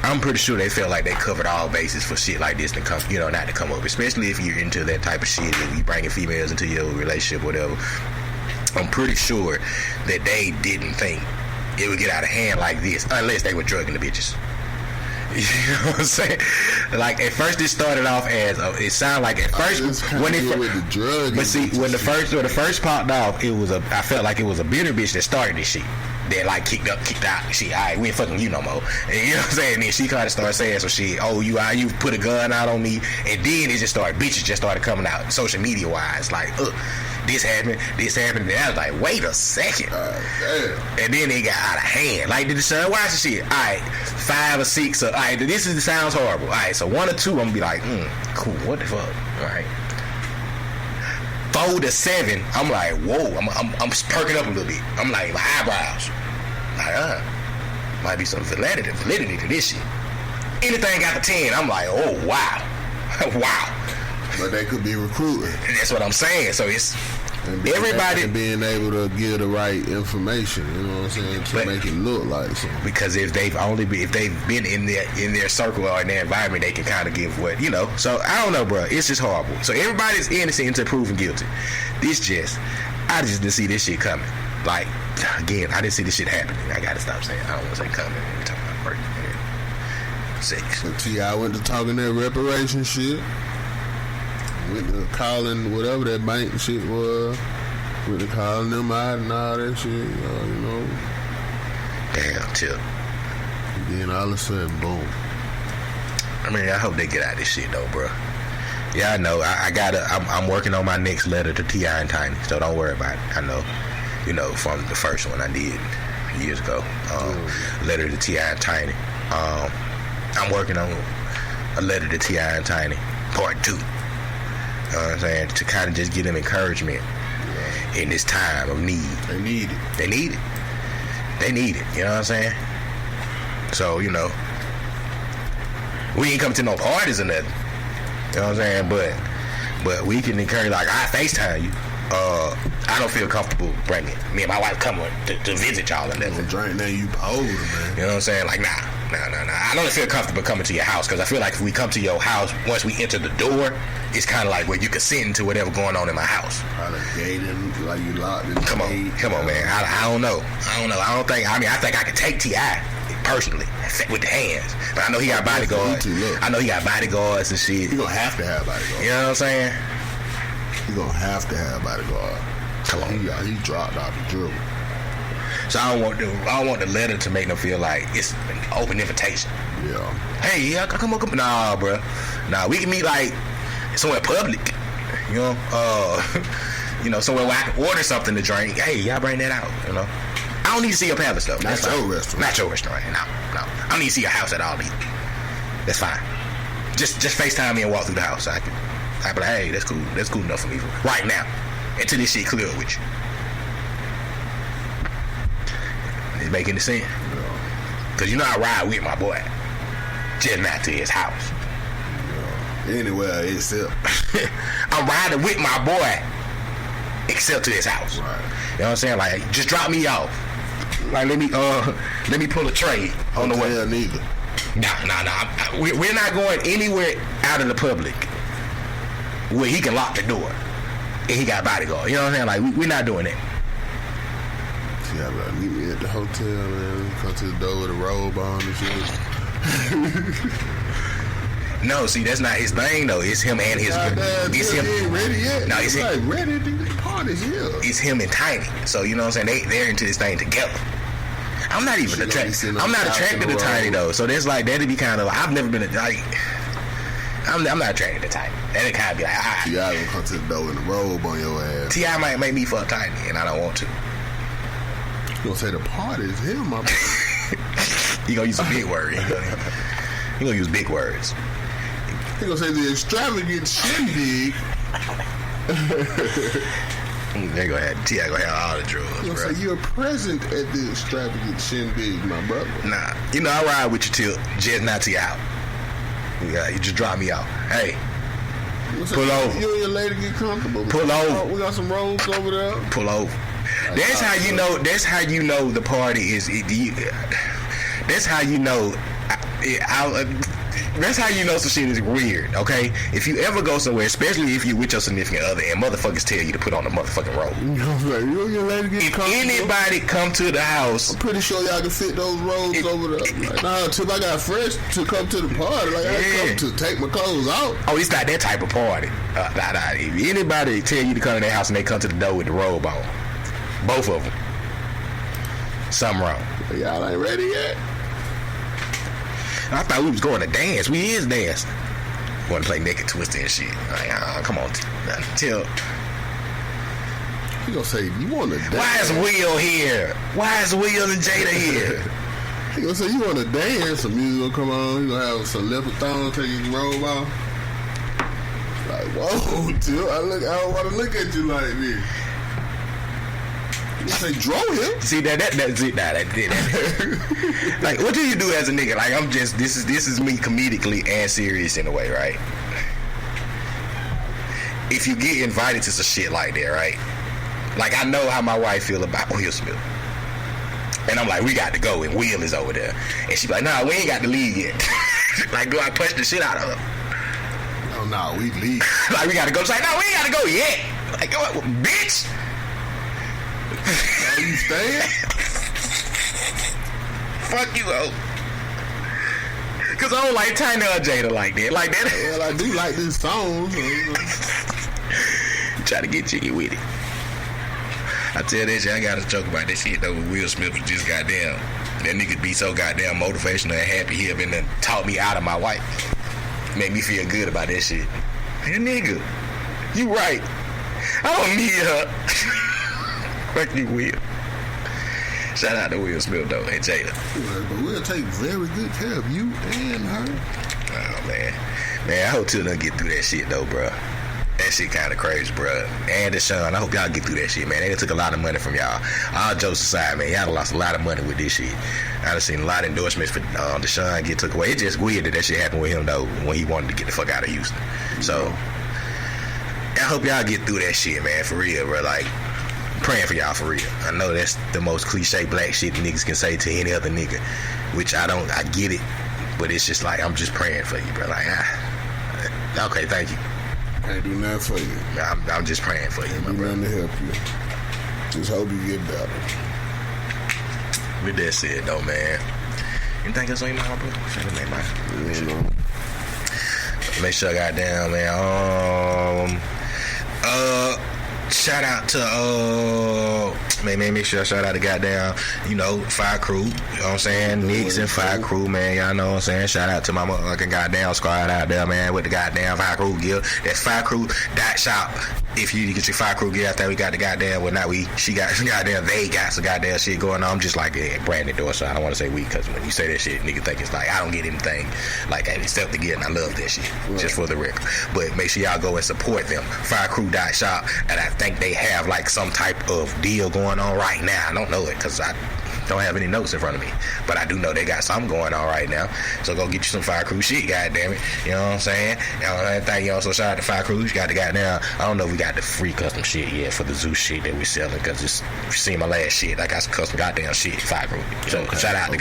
I'm pretty sure they felt like they covered all bases for shit like this to come, not to come up. Especially if you're into that type of shit, if you bringing females into your relationship, whatever. I'm pretty sure that they didn't think it would get out of hand like this, unless they were drugging the bitches. You know what I'm saying? Like at first, it started off as it sounded like at first when it with the drug. But see, when the first popped off, I felt like it was a bitter bitch that started this shit. That like kicked out. She, alright, we ain't fucking you no more. And you know what I'm saying? And then she kind of started saying some shit. Oh, you put a gun out on me, and then it just started. Bitches just started coming out, social media wise, like, this happened. And I was like, wait a second. Damn. And then it got out of hand. Like, did the son watch the shit? Alright, 5 or 6. Alright, this sounds horrible. Alright, so 1 or 2, I'm gonna be like, cool. What the fuck? Alright. 4 to 7, I'm like, whoa, I'm perking up a little bit. I'm like, my eyebrows. Like, might be some validity to this shit. Anything got to 10, I'm like, oh, wow. Wow. But they could be recruiting. That's what I'm saying. So it's And everybody and being able to give the right information, you know what I'm saying, to make it look like something. Because if they've been in their circle or in their environment, they can kind of give what, you know. So I don't know, bro. It's just horrible. So everybody's innocent until proven guilty. I just didn't see this shit coming. Like, again, I didn't see this shit happening. I gotta stop saying. I don't want to say coming every time I break it. Six. So T.I. went to talking that reparation shit. Went to calling whatever that bank shit was. Went to calling them out and all that shit, you know. Damn, Tip. And then all of a sudden, boom. I mean, I hope they get out of this shit though, bro. Yeah, I know. I'm working on my next letter to T.I. and Tiny, so don't worry about it. I know, you know, from the first one I did years ago, letter to T.I. and Tiny. I'm working on a letter to T.I. and Tiny, part 2. You know what I'm saying? To kind of just give them encouragement in this time of need. They need it. They need it. They need it. You know what I'm saying? So, you know, we ain't come to no parties or nothing. You know what I'm saying? But we can encourage, like, I FaceTime you. I don't feel comfortable bringing me and my wife coming to visit y'all and that. Drink now, you older, man. You know what I'm saying? Like, nah. I don't feel comfortable coming to your house because I feel like if we come to your house, once we enter the door, it's kind of like where you can sit into whatever going on in my house. Probably gated, like you locked in. Come on, man. I don't know. I think I could take T.I. personally with the hands, but I know he got bodyguards. I know he got bodyguards and shit. He gonna have to have bodyguards. You know what I'm saying? He gonna have to have bodyguards. Come on. He dropped out the dribble. So I don't want the letter to make them feel like it's an open invitation. Yeah. Hey, yeah, come on. Nah, bro. Nah, we can meet like somewhere public. You know, you know, somewhere where I can order something to drink. Hey, y'all bring that out. You know, I don't need to see your palace though. Not your restaurant. Not your restaurant. No. I don't need to see your house at all. Either. That's fine. Just FaceTime me and walk through the house. So I be like, hey, that's cool. That's cool enough for me right now. Until this shit clear with you. It's making sense. Cause you know I ride with my boy, just not to his house. Anywhere except I'm riding with my boy, except to his house. Right. You know what I'm saying? Like, just drop me off. Like, let me pull a tray on the way. Neither. Nah. We're not going anywhere out in the public where he can lock the door and he got bodyguard. You know what I'm saying? Like, we're not doing that. Yeah, like, meet me at the hotel, man. Come to the door with a robe on and shit. No, see, that's not his thing though. It's him and his. It's him. He ain't ready yet. No, it's him. Like ready to the party's here. It's him and Tiny. So you know what I'm saying? They're into this thing together. I'm not even attracted. I'm not attracted to Tiny though. So there's like that'd be kind of like I've never been like. I'm not attracted to Tiny. That'd kind of be like T.I. gonna come to the door with a robe on your ass. T.I. might make me fuck Tiny, and I don't want to. You gonna say the party's here, my boy? He gonna use some big words. He gonna use big words. He gonna say the extravagant shindig. They gonna have T.I. gonna have all the drugs. He gonna say you're present at the extravagant shindig, my brother. Nah, you know I ride with you till just not to your house. Yeah, you just drop me out. Hey, pull over. You and your lady get comfortable. Pull over. We got some robes over there. Pull over. That's how you know. That's how you know the party is. That's how you know. That's how you know some shit is weird, okay? If you ever go somewhere, especially if you're with your significant other and motherfuckers tell you to put on the motherfucking robe. If anybody come to the house, I'm pretty sure y'all can fit those robes over there. Like, nah, Tip, I got fresh to come to the party. Like, I come to take my clothes out. Oh, it's not that type of party. If anybody tell you to come to their house and they come to the door with the robe on, both of them, something wrong. Y'all ain't ready yet. I thought we was going to dance. We is dancing. Want to play Naked Twister and shit. Like, come on, Till. He gonna say, you want to dance? Why is Will here? Why is Will and Jada here? He gonna say, you want to dance? Some music gonna come on. He gonna have some leopard thong, take his robe off. Like, whoa, Till. I don't want to look at you like this. You say, draw him. See that's it. That. Like, what do you do as a nigga? Like, I'm just this is me comedically and serious in a way, right? if you get invited to some shit like that, right? Like, I know how my wife feel about Will Smith. And I'm like, we got to go, and Will is over there. And she be like, nah, we ain't got to leave yet. Like, do I push the shit out of her? No, we leave. Like, we got to go. She's like, no, we ain't got to go yet. Like, what, bitch? Are you staying? Fuck you, oh. Because I don't like Tiny or Jada like that. Like that. Well, I do like this song. So, Try to get jiggy with it. I tell that shit, I got a joke about that shit though. Will Smith was just goddamn. That nigga be so goddamn motivational and happy. He have been and taught me out of my wife. Make me feel good about that shit. Hey, nigga, you right. I don't need her. Fuck you, Will. Shout out to Will Smith though and Jada. But we'll take very good care of you and her. Oh man, I hope till done get through that shit though, bro. That shit kind of crazy, bro. And Deshaun, I hope y'all get through that shit, man. They took a lot of money from y'all. All jokes aside, man, y'all lost a lot of money with this shit. I done seen a lot of endorsements for Deshaun get took away. It's just weird that shit happened with him though when he wanted to get the fuck out of Houston. So I hope y'all get through that shit, man, for real, bro. Like, praying for y'all for real. I know that's the most cliche black shit niggas can say to any other nigga, which I get it, but it's just like, I'm just praying for you, bro. Like, okay, thank you. Can't do nothing for you. I'm just praying for you, my do brother. nothing to help you. Just hope you get better. With that said, though, man, anything else on your mind, bro? Make sure I got down, man. Shout out to man, make sure I shout out to goddamn, Fire Crew, you know what I'm saying? Nicks and Fire Crew, man, y'all know what I'm saying? Shout out to my motherfucking goddamn squad out there, man, with the goddamn Fire Crew gear. That's firecrew.shop. If you get your Fire Crew gear out there, we got the goddamn, well, not we, she got some goddamn, they got some goddamn shit going on. I'm just like a brand endorser, so I don't want to say we, because when you say that shit, nigga think it's like, I don't get anything like that except the gear, and I love that shit, just for the record. But make sure y'all go and support them, firecrew.shop, and I think they have like some type of deal going on right now. I don't know it because I don't have any notes in front of me, but I do know they got something going on right now. So go get you some Fire Crew shit, goddamn it. You know what I'm saying? So shout out to Fire Crew. You got the goddamn, I don't know if we got the free custom shit yet for the Zeus shit that we selling, because it's seen my last shit. I got some custom goddamn shit, Fire Crew. So shout out to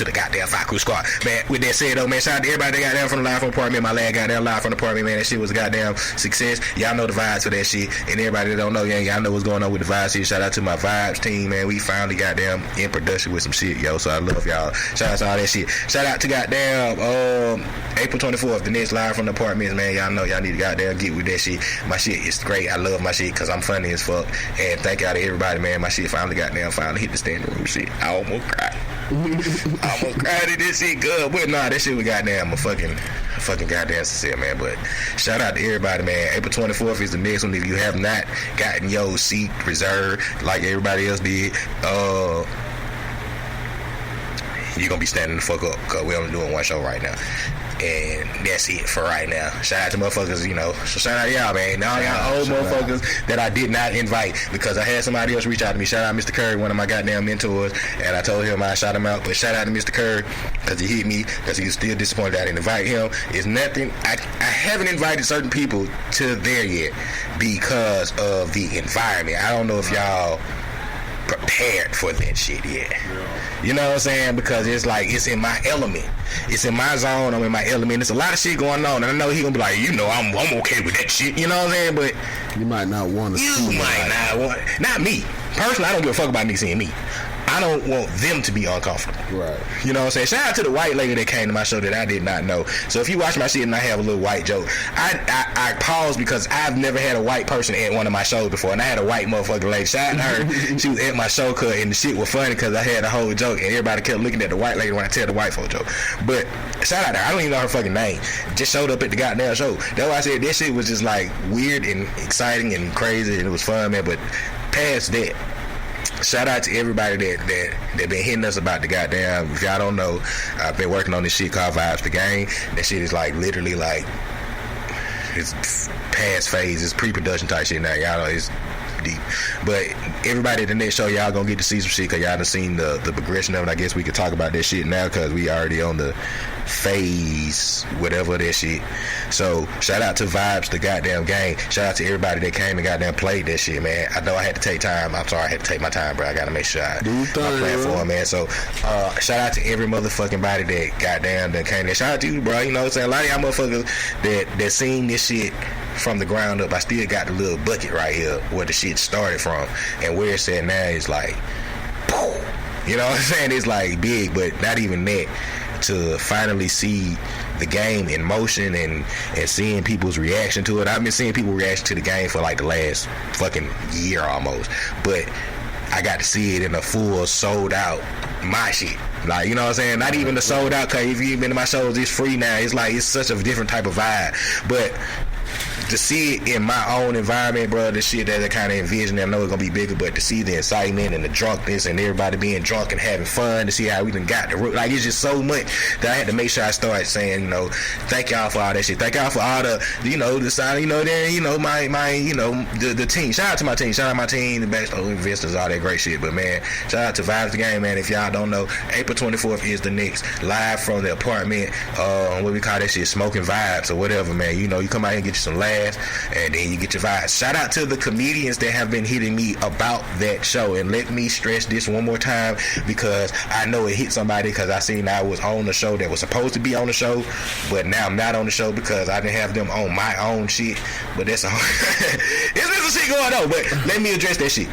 the goddamn Fire Crew squad. Man, with that said though, man, shout out to everybody that got down from the live from the apartment. My lad got down live from the apartment, man. That shit was a goddamn success. Y'all know the vibes for that shit. And everybody that don't know, y'all know what's going on with the vibes shit. Shout out to my vibes team, man. We finally goddamn in production with some shit, yo. So I love y'all. Shout out to all that shit. Shout out to goddamn April 24th, the next live from the apartments, man. Y'all know y'all need to goddamn get with that shit. My shit is great. I love my shit because I'm funny as fuck. And thank y'all to everybody, man. My shit finally hit the standing room shit. I almost cried. I almost cried at this shit good. But nah, that shit was goddamn a fucking goddamn sincere, man. But shout out to everybody, man. April 24th is the next one. If you have not gotten your seat reserved like everybody else did, you're gonna be standing the fuck up because we're only doing one show right now. And that's it for right now. Shout out to motherfuckers, So shout out to y'all, man. Now y'all old motherfuckers that I did not invite because I had somebody else reach out to me. Shout out Mr. Curry, one of my goddamn mentors. And I told him I shout him out. But shout out to Mr. Curry because he hit me because he was still disappointed I didn't invite him. It's nothing. I haven't invited certain people to there yet because of the environment. I don't know if y'all prepared for that shit yet. You know what I'm saying? Because it's like, it's in my element. It's in my zone. I'm in my element. There's a lot of shit going on. And I know he gonna be like, I'm okay with that shit. You know what I'm saying? But you might not want to. You might not want. Not me. Personally, I don't give a fuck about niggas seeing me. I don't want them to be uncomfortable. Right. You know what I'm saying? Shout out to the white lady that came to my show that I did not know. So if you watch my shit and I have a little white joke, I paused because I've never had a white person at one of my shows before, and I had a white motherfucking lady. Shout out to her. She was at my show and the shit was funny because I had a whole joke and everybody kept looking at the white lady when I tell the white folk joke. But shout out to her. I don't even know her fucking name. Just showed up at the goddamn show. That's why I said that shit was just like weird and exciting and crazy and it was fun, man. But past that, shout out to everybody that been hitting us about the goddamn. If y'all don't know, I've been working on this shit called Vibes the Game. That shit is like literally like it's past phase. It's pre-production type shit now. Y'all know it's deep. But everybody at the next show, y'all gonna get to see some shit because y'all done seen the progression of it. I guess we could talk about that shit now because we already on the phase, whatever that shit. So shout out to Vibes, the goddamn game. Shout out to everybody that came and goddamn played that shit, man. I know I had to take time. I'm sorry, I had to take my time, bro. I gotta make sure I plan for it, man. So shout out to every motherfucking body that goddamn that came there. Shout out to you, bro. You know what I'm saying? A lot of y'all motherfuckers that seen this shit from the ground up. I still got the little bucket right here where the shit started from, and where it's at now is like, boom. You know what I'm saying? It's like big, but not even that. To finally see the game in motion and seeing people's reaction to it. I've been seeing people reaction to the game for like the last fucking year almost, but I got to see it in a full sold out my shit. Like, you know what I'm saying? Not even the sold out, cause if you've been to my shows, it's free now. It's like, it's such a different type of vibe. But to see it in my own environment, bro, the shit that I kind of envision, I know it's gonna be bigger, but to see the excitement and the drunkenness and everybody being drunk and having fun, to see how we done got the like, it's just so much that I had to make sure I started saying, you know, thank y'all for all that shit, thank y'all for all the, you know, the sign, you know, then, you know, my you know, the team, shout out to my team, the best investors, all that great shit. But man, shout out to Vibes the Game, man. If y'all don't know, April 24th is the next live from the apartment, what we call that shit, Smoking Vibes or whatever, man. You know, you come out here and get you some laughs, and then you get your vibes. Shout out to the comedians that have been hitting me about that show, and let me stress this one more time, because I know it hit somebody, because I seen I was on the show that was supposed to be on the show, but now I'm not on the show because I didn't have them on my own shit. But that's a it's been some shit going on, but let me address that shit.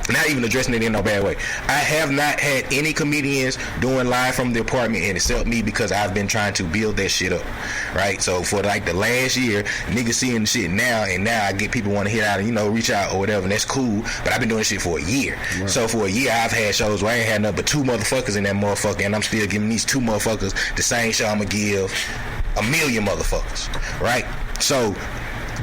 Not even addressing it in no bad way. I have not had any comedians doing live from the apartment and except me, because I've been trying to build that shit up, right? So for like the last year, niggas seeing the shit now, and now I get people want to hit out and, you know, reach out or whatever, and that's cool, but I've been doing shit for a year. Right. So for a year, I've had shows where I ain't had nothing but 2 motherfuckers in that motherfucker, and I'm still giving these 2 motherfuckers the same show I'm gonna give 1 million motherfuckers, right? So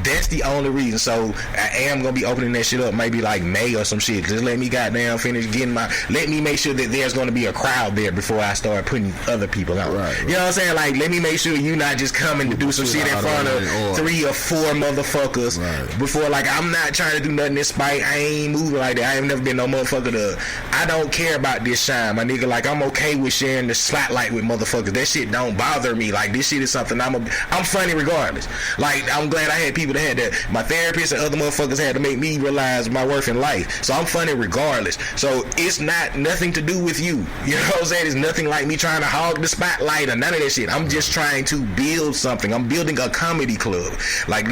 that's the only reason. So I am gonna be opening that shit up maybe like May or some shit. Just let me goddamn finish getting let me make sure that there's gonna be a crowd there before I start putting other people out. Right. You know what I'm saying? Like, let me make sure you're not just coming to do some shit in front of 3 or 4 motherfuckers. Right. Before, like, I'm not trying to do nothing in spite. I ain't moving like that. I ain't never been no motherfucker I don't care about this shine, my nigga. Like, I'm okay with sharing the spotlight with motherfuckers. That shit don't bother me. Like, this shit is something I'm funny regardless. Like, I'm glad I had people that had that. My therapist and other motherfuckers had to make me realize my worth in life. So I'm funny regardless. So it's not nothing to do with you. You know what I'm saying? It's nothing like me trying to hog the spotlight or none of that shit. I'm just trying to build something. I'm building a comedy club. Like,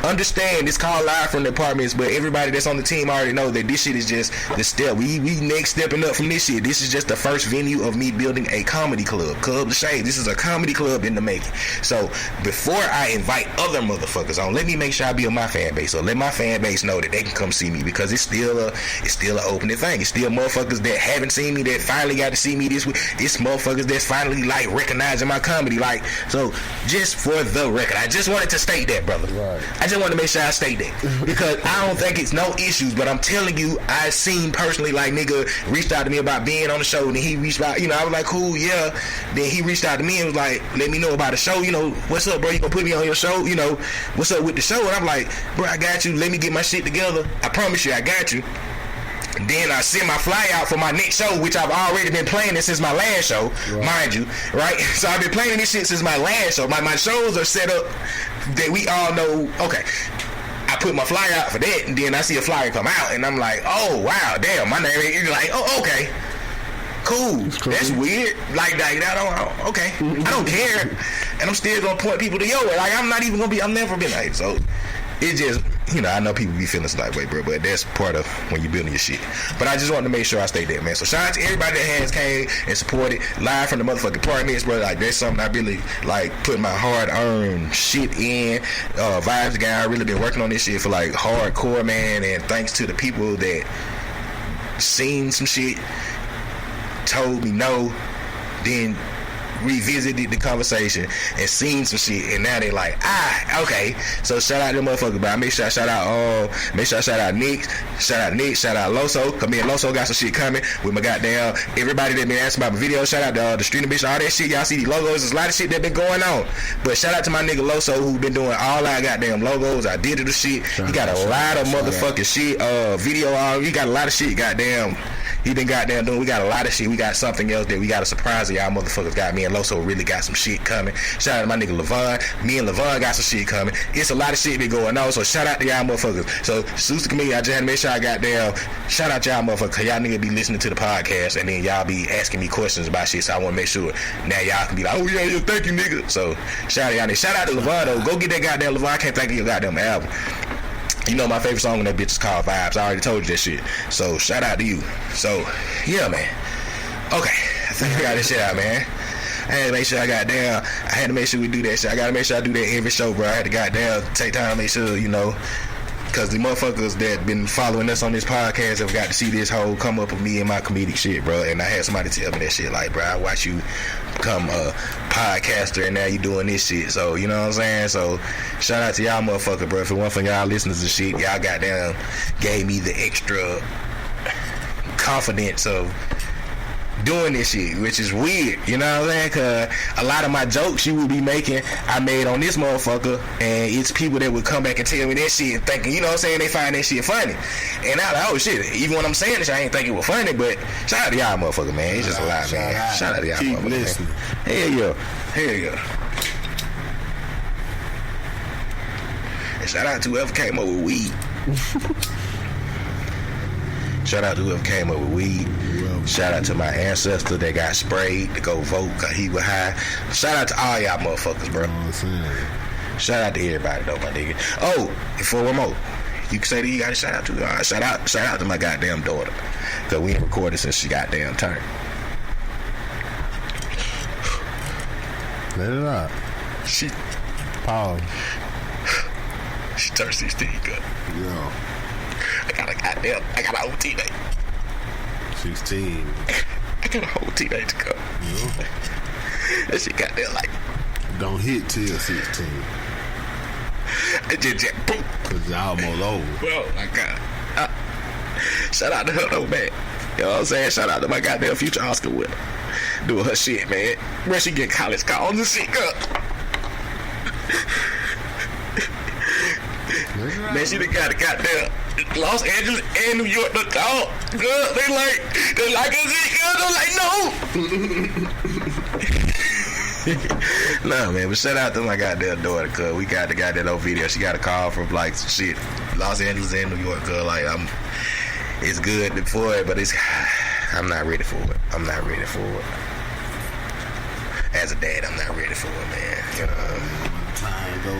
understand, it's called Live from the Apartments, but everybody that's on the team already know that this shit is just the step. We next stepping up from this shit. This is just the first venue of me building a comedy club. Club the Shade. This is a comedy club in the making. So before I invite other motherfuckers on, let me make sure I build my fan base. So let my fan base know that they can come see me, because it's still an opening thing. It's still motherfuckers that haven't seen me that finally got to see me this week. It's motherfuckers that's finally like recognizing my comedy. Like, so just for the record, I just wanted to state that, brother. Right. I just wanted to make sure I state that, because I don't think it's no issues, but I'm telling you, I seen personally, like, nigga reached out to me about being on the show, and then he reached out, you know, I was like, cool, yeah. Then he reached out to me and was like, let me know about the show, you know, what's up, bro, you gonna put me on your show, you know, what's up with the show? And I'm like, bro, I got you, let me get my shit together, I promise you I got you. Then I send my fly out for my next show, which I've already been playing this since my last show, mind you, right? So I've been playing this shit since my last show. My shows are set up that we all know, okay, I put my flyer out for that, and then I see a flyer come out, and I'm like, oh, wow, damn, my name is like, oh, okay, cool, that's weird, like I don't, okay, I don't care, and I'm still gonna point people to your way. Like, I'm not even gonna be, I've never been like, so it just, you know, I know people be feeling that way, bro, but that's part of when you're building your shit. But I just wanted to make sure I stay there, man. So shout out to everybody that has came and supported Live from the motherfucking Apartments, bro. Like, that's something I really, like, put my hard-earned shit in. Vibes guy, I really been working on this shit for, like, hardcore, man, and thanks to the people that seen some shit, told me no, then revisited the conversation and seen some shit, and now they like, okay. So shout out to them motherfuckers, but I make sure I shout out Nick, shout out Loso, cause me and Loso got some shit coming with my goddamn everybody that been asking about my video. Shout out to the Street and Bitch, all that shit. Y'all see these logos, there's a lot of shit that been going on, but shout out to my nigga Loso, who been doing all our goddamn logos, our digital shit. He got a lot of motherfucking shit, video, he got a lot of shit, goddamn. He been goddamn doing. We got a lot of shit. We got something else that we got a surprise that y'all motherfuckers got. Me and Loso really got some shit coming. Shout out to my nigga Levon. Me and Levon got some shit coming. It's a lot of shit been going on. So shout out to y'all motherfuckers. So Susan Comedian, I just had to make sure I got down. Shout out y'all motherfuckers. Cause y'all niggas be listening to the podcast and then y'all be asking me questions about shit. So I want to make sure now y'all can be like, oh yeah, thank you, nigga. So shout out y'all niggas. Shout out to Levon though. Go get that goddamn Levon. I can't think of your goddamn album. You know my favorite song on that bitch is called Vibes. I already told you that shit. So shout out to you. So yeah, man. Okay, I think I got this shit out, man. I had to make sure I got down. I had to make sure we do that shit. I gotta make sure I do that every show, bro. I had to goddamn take time to make sure, you know, because the motherfuckers that been following us on this podcast have got to see this whole come up with me and my comedic shit, bro. And I had somebody tell me that shit, like, bro, I watch you become a podcaster and now you doing this shit. So, you know what I'm saying? So, shout out to y'all motherfucker, bro. If it wasn't for y'all listeners and shit, y'all goddamn gave me the extra confidence of doing this shit, which is weird, you know what I'm saying? Cause a lot of my jokes you would be making, I made on this motherfucker, and it's people that would come back and tell me that shit, thinking, you know what I'm saying, they find that shit funny, and I like, oh shit, even when I'm saying this, I ain't think it was funny, but shout out to y'all motherfucker, man. It's just a lot, man. Shout out to y'all motherfucker, listening. Man. Hell yeah. And shout out to whoever came up with weed. Shout out to whoever came up with weed. Shout out to my ancestor that got sprayed to go vote because he was high. Shout out to all y'all motherfuckers, bro. Shout out to everybody, though, my nigga. Oh, and for one more, you can say that you got a shout out to. Shout out to my goddamn daughter because we ain't recorded since she goddamn turned. Let it out. She pause. She turned 16, girl. Yeah. I got a whole teenage. 16. I got a whole teenage girl. Yeah. That shit got there like. Don't hit till 16. It just boom. Cause it's almost over. Bro, my God. Shout out to her though, man. You know what I'm saying? Shout out to my goddamn future Oscar winner. Doing her shit, man. Where she get college calls and shit, girl. Man, she done got a goddamn Los Angeles and New York to talk. Girl, they like us, girl. They're like, no. Nah, man, but shout out to my goddamn daughter, cuz we got the goddamn old video. She got a call from like shit, Los Angeles and New York, girl. Like, it's good for it, but I'm not ready for it. I'm not ready for it. As a dad, I'm not ready for it, man. You know. Time go.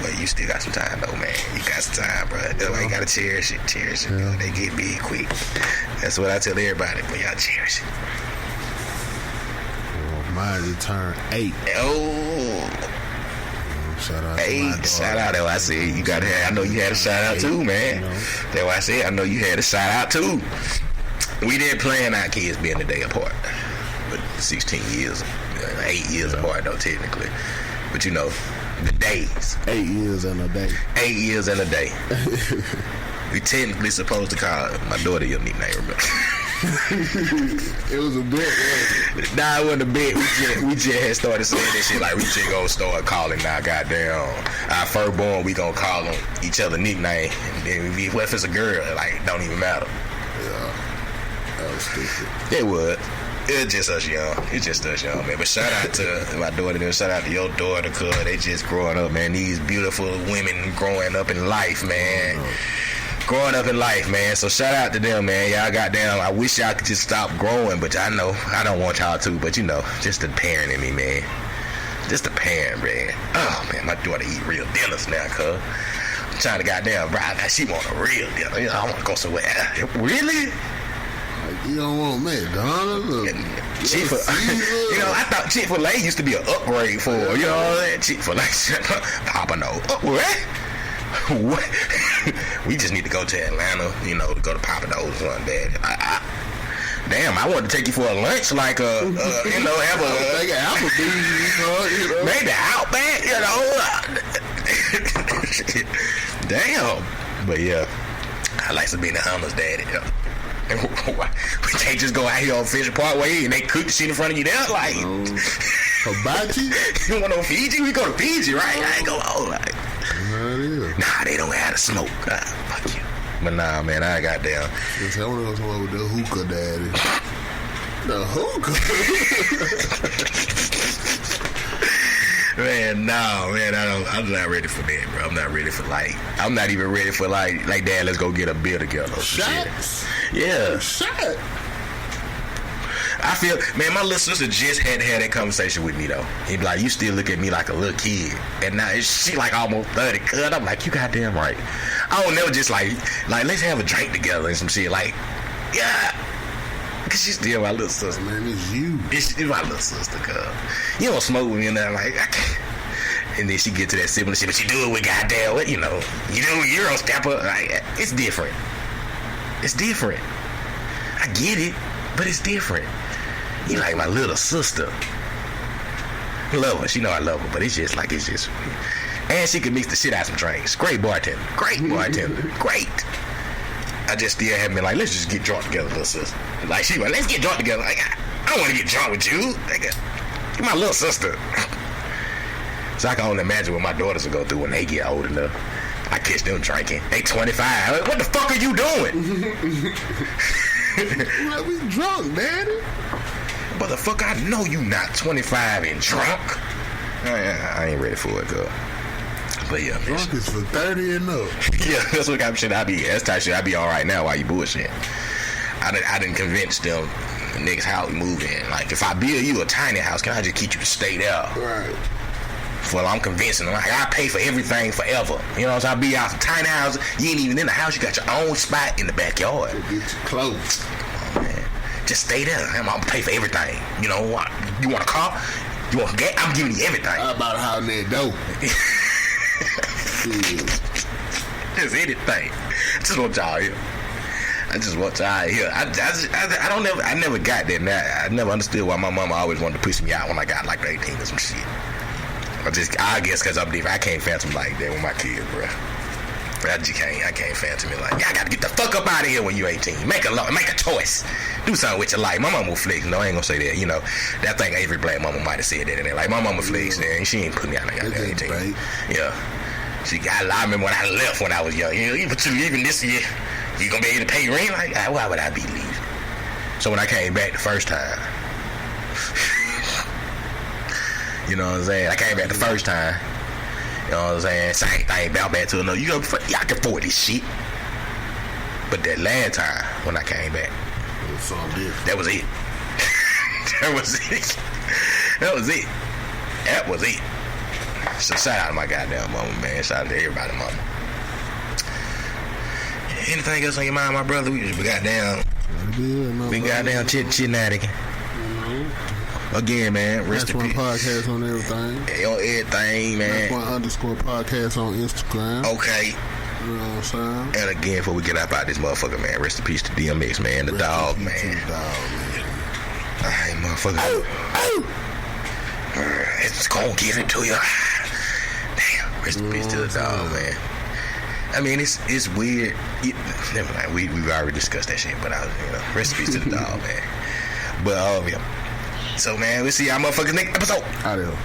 But you still got some time though, man. You got some time, bro. You gotta cherish it. Yeah. They get big quick. That's what I tell everybody. But y'all cherish it. Well, mine just turned 8. Oh. Shout out 8. Shout out. That's why I said you gotta have. I know you had a shout out too, man. You know? That's why I said I know you had a shout out too. We didn't plan our kids being a day apart, but 16 years, 8 years apart though technically. But you know. The days. 8 years and a day. 8 years and a day. We technically supposed to call my daughter your nickname, remember? It was a bet, right? Nah, it wasn't a bet. We just had started saying that shit like we just gonna start calling now, goddamn. Our firstborn, we gonna call them each other nickname. And then if it's a girl, like, don't even matter. Yeah. That was stupid. It would. It's just us young. It's just us young, man. But shout out to my daughter and shout out to your daughter, cuz they just growing up, man. These beautiful women growing up in life, man. Growing up in life, man. So shout out to them, man. Y'all goddamn, I wish y'all could just stop growing, but I know I don't want y'all to, but you know, just the parent in me, man. Just the parent, man. Oh, man, my daughter eat real dinners now, cuz. I'm trying to goddamn ride that. She want a real dinner. You know, I want to go somewhere. Really? You don't want McDonald's? You know, I thought Chick-fil-A used to be an upgrade for, you know what I'm saying? Chick-fil-A, Papa no. What? We just need to go to Atlanta, you know, to go to Papa Do's one day. Damn, I wanted to take you for a lunch, like you know, have a Applebee's, you know. Maybe Outback, you know. Damn. But yeah, I like to be the Hummus daddy, yo. We can't just go out here on Fisher Parkway and they cook the shit in front of you there, like hibachi. You want on Fiji? We go to Fiji, right? I ain't go out like. Nah, they don't have to smoke. Fuck you. But nah, man, I got down. Yes, I want to go with the hookah daddy. The hookah? Man, no, man, I'm not ready for that, bro. I'm not ready for I'm not even ready for like, Dad, let's go get a beer together. Shots? Yeah. Shot. I feel, man, my little sister just had that conversation with me, though. He'd be like, you still look at me like a little kid. And now she like almost 30. Cuz I'm like, you goddamn right. I don't never just like, let's have a drink together and some shit. Like, yeah. Cause she's still my little sister. Man, it's you. It's my little sister, cuz. You don't smoke with me and I'm like, I can't. And then she get to that sibling shit, but you do it with goddamn what, you know. You do a Euro stepper. Like, it's different. It's different. I get it, but it's different. You like my little sister. I love her. She know I love her, but it's just. And she can mix the shit out of some drinks. Great bartender. Great. I just still haven't been like, let's just get drunk together, little sister. Like, she like, let's get drunk together. Like, I don't want to get drunk with you. Like, you're my little sister. So I can only imagine what my daughters will go through when they get old enough. I catch them drinking. They 25. Like, what the fuck are you doing? Like, we drunk, daddy. Motherfucker, I know you not 25 and drunk. I ain't ready for it, girl. But yeah, man. Drunk is for 30 and up. Yeah, that's what kind of shit that's type shit I be all right now while you bullshit. I didn't convince them the next house we move in. Like, if I build you a tiny house, can I just keep you to stay there? Right. Well, I'm convincing them. Like, I pay for everything forever. You know what I'm saying? I be out a tiny house. You ain't even in the house. You got your own spot in the backyard. Get you close. Oh, man. Just stay there. I'm gonna pay for everything. You know what? You want a car? You want a gas? I'm giving you everything. How about how that dope? Just anything. I just want y'all here. I never got that. Now I never understood why my mama always wanted to push me out when I got like 18 or some shit. I guess because I'm different. I can't phantom like that with my kids, bro. I can't phantom it like, I gotta get the fuck up out of here when you 18. Make a choice. Do something with your life. My mama will flex. No, I ain't gonna say that. You know, that thing every black mama might have said that. And like, my mama flex, and she ain't put me out there at 18. Right. Yeah. I remember when I left when I was young. You know, but you leaving this year, you gonna be able to pay rent? Like, why would I be leaving? So when I came back the first time, you know what I'm saying? I came back the first time. You know what I'm saying? Same thing, bounce back to another. You know, I can afford this shit. But that last time when I came back, that was it. That was it. So shout out to my goddamn mama, man. Shout out to everybody, mama. Anything else on your mind, my brother? We got down chit-chatting. Again, man, rest in peace. Podcast on everything. On everything, man. _podcast on Instagram. Okay. You know what I'm saying? And again, before we get up out this motherfucker, man, rest in peace to DMX, man. The dog, man. Alright, motherfucker. It's gonna give it to you. Damn, rest in peace to the dog, man. I mean, it's weird. Never mind, we've already discussed that shit, but rest in peace to the dog, man. But yeah. So, man, we'll see y'all motherfuckers next episode. Adios.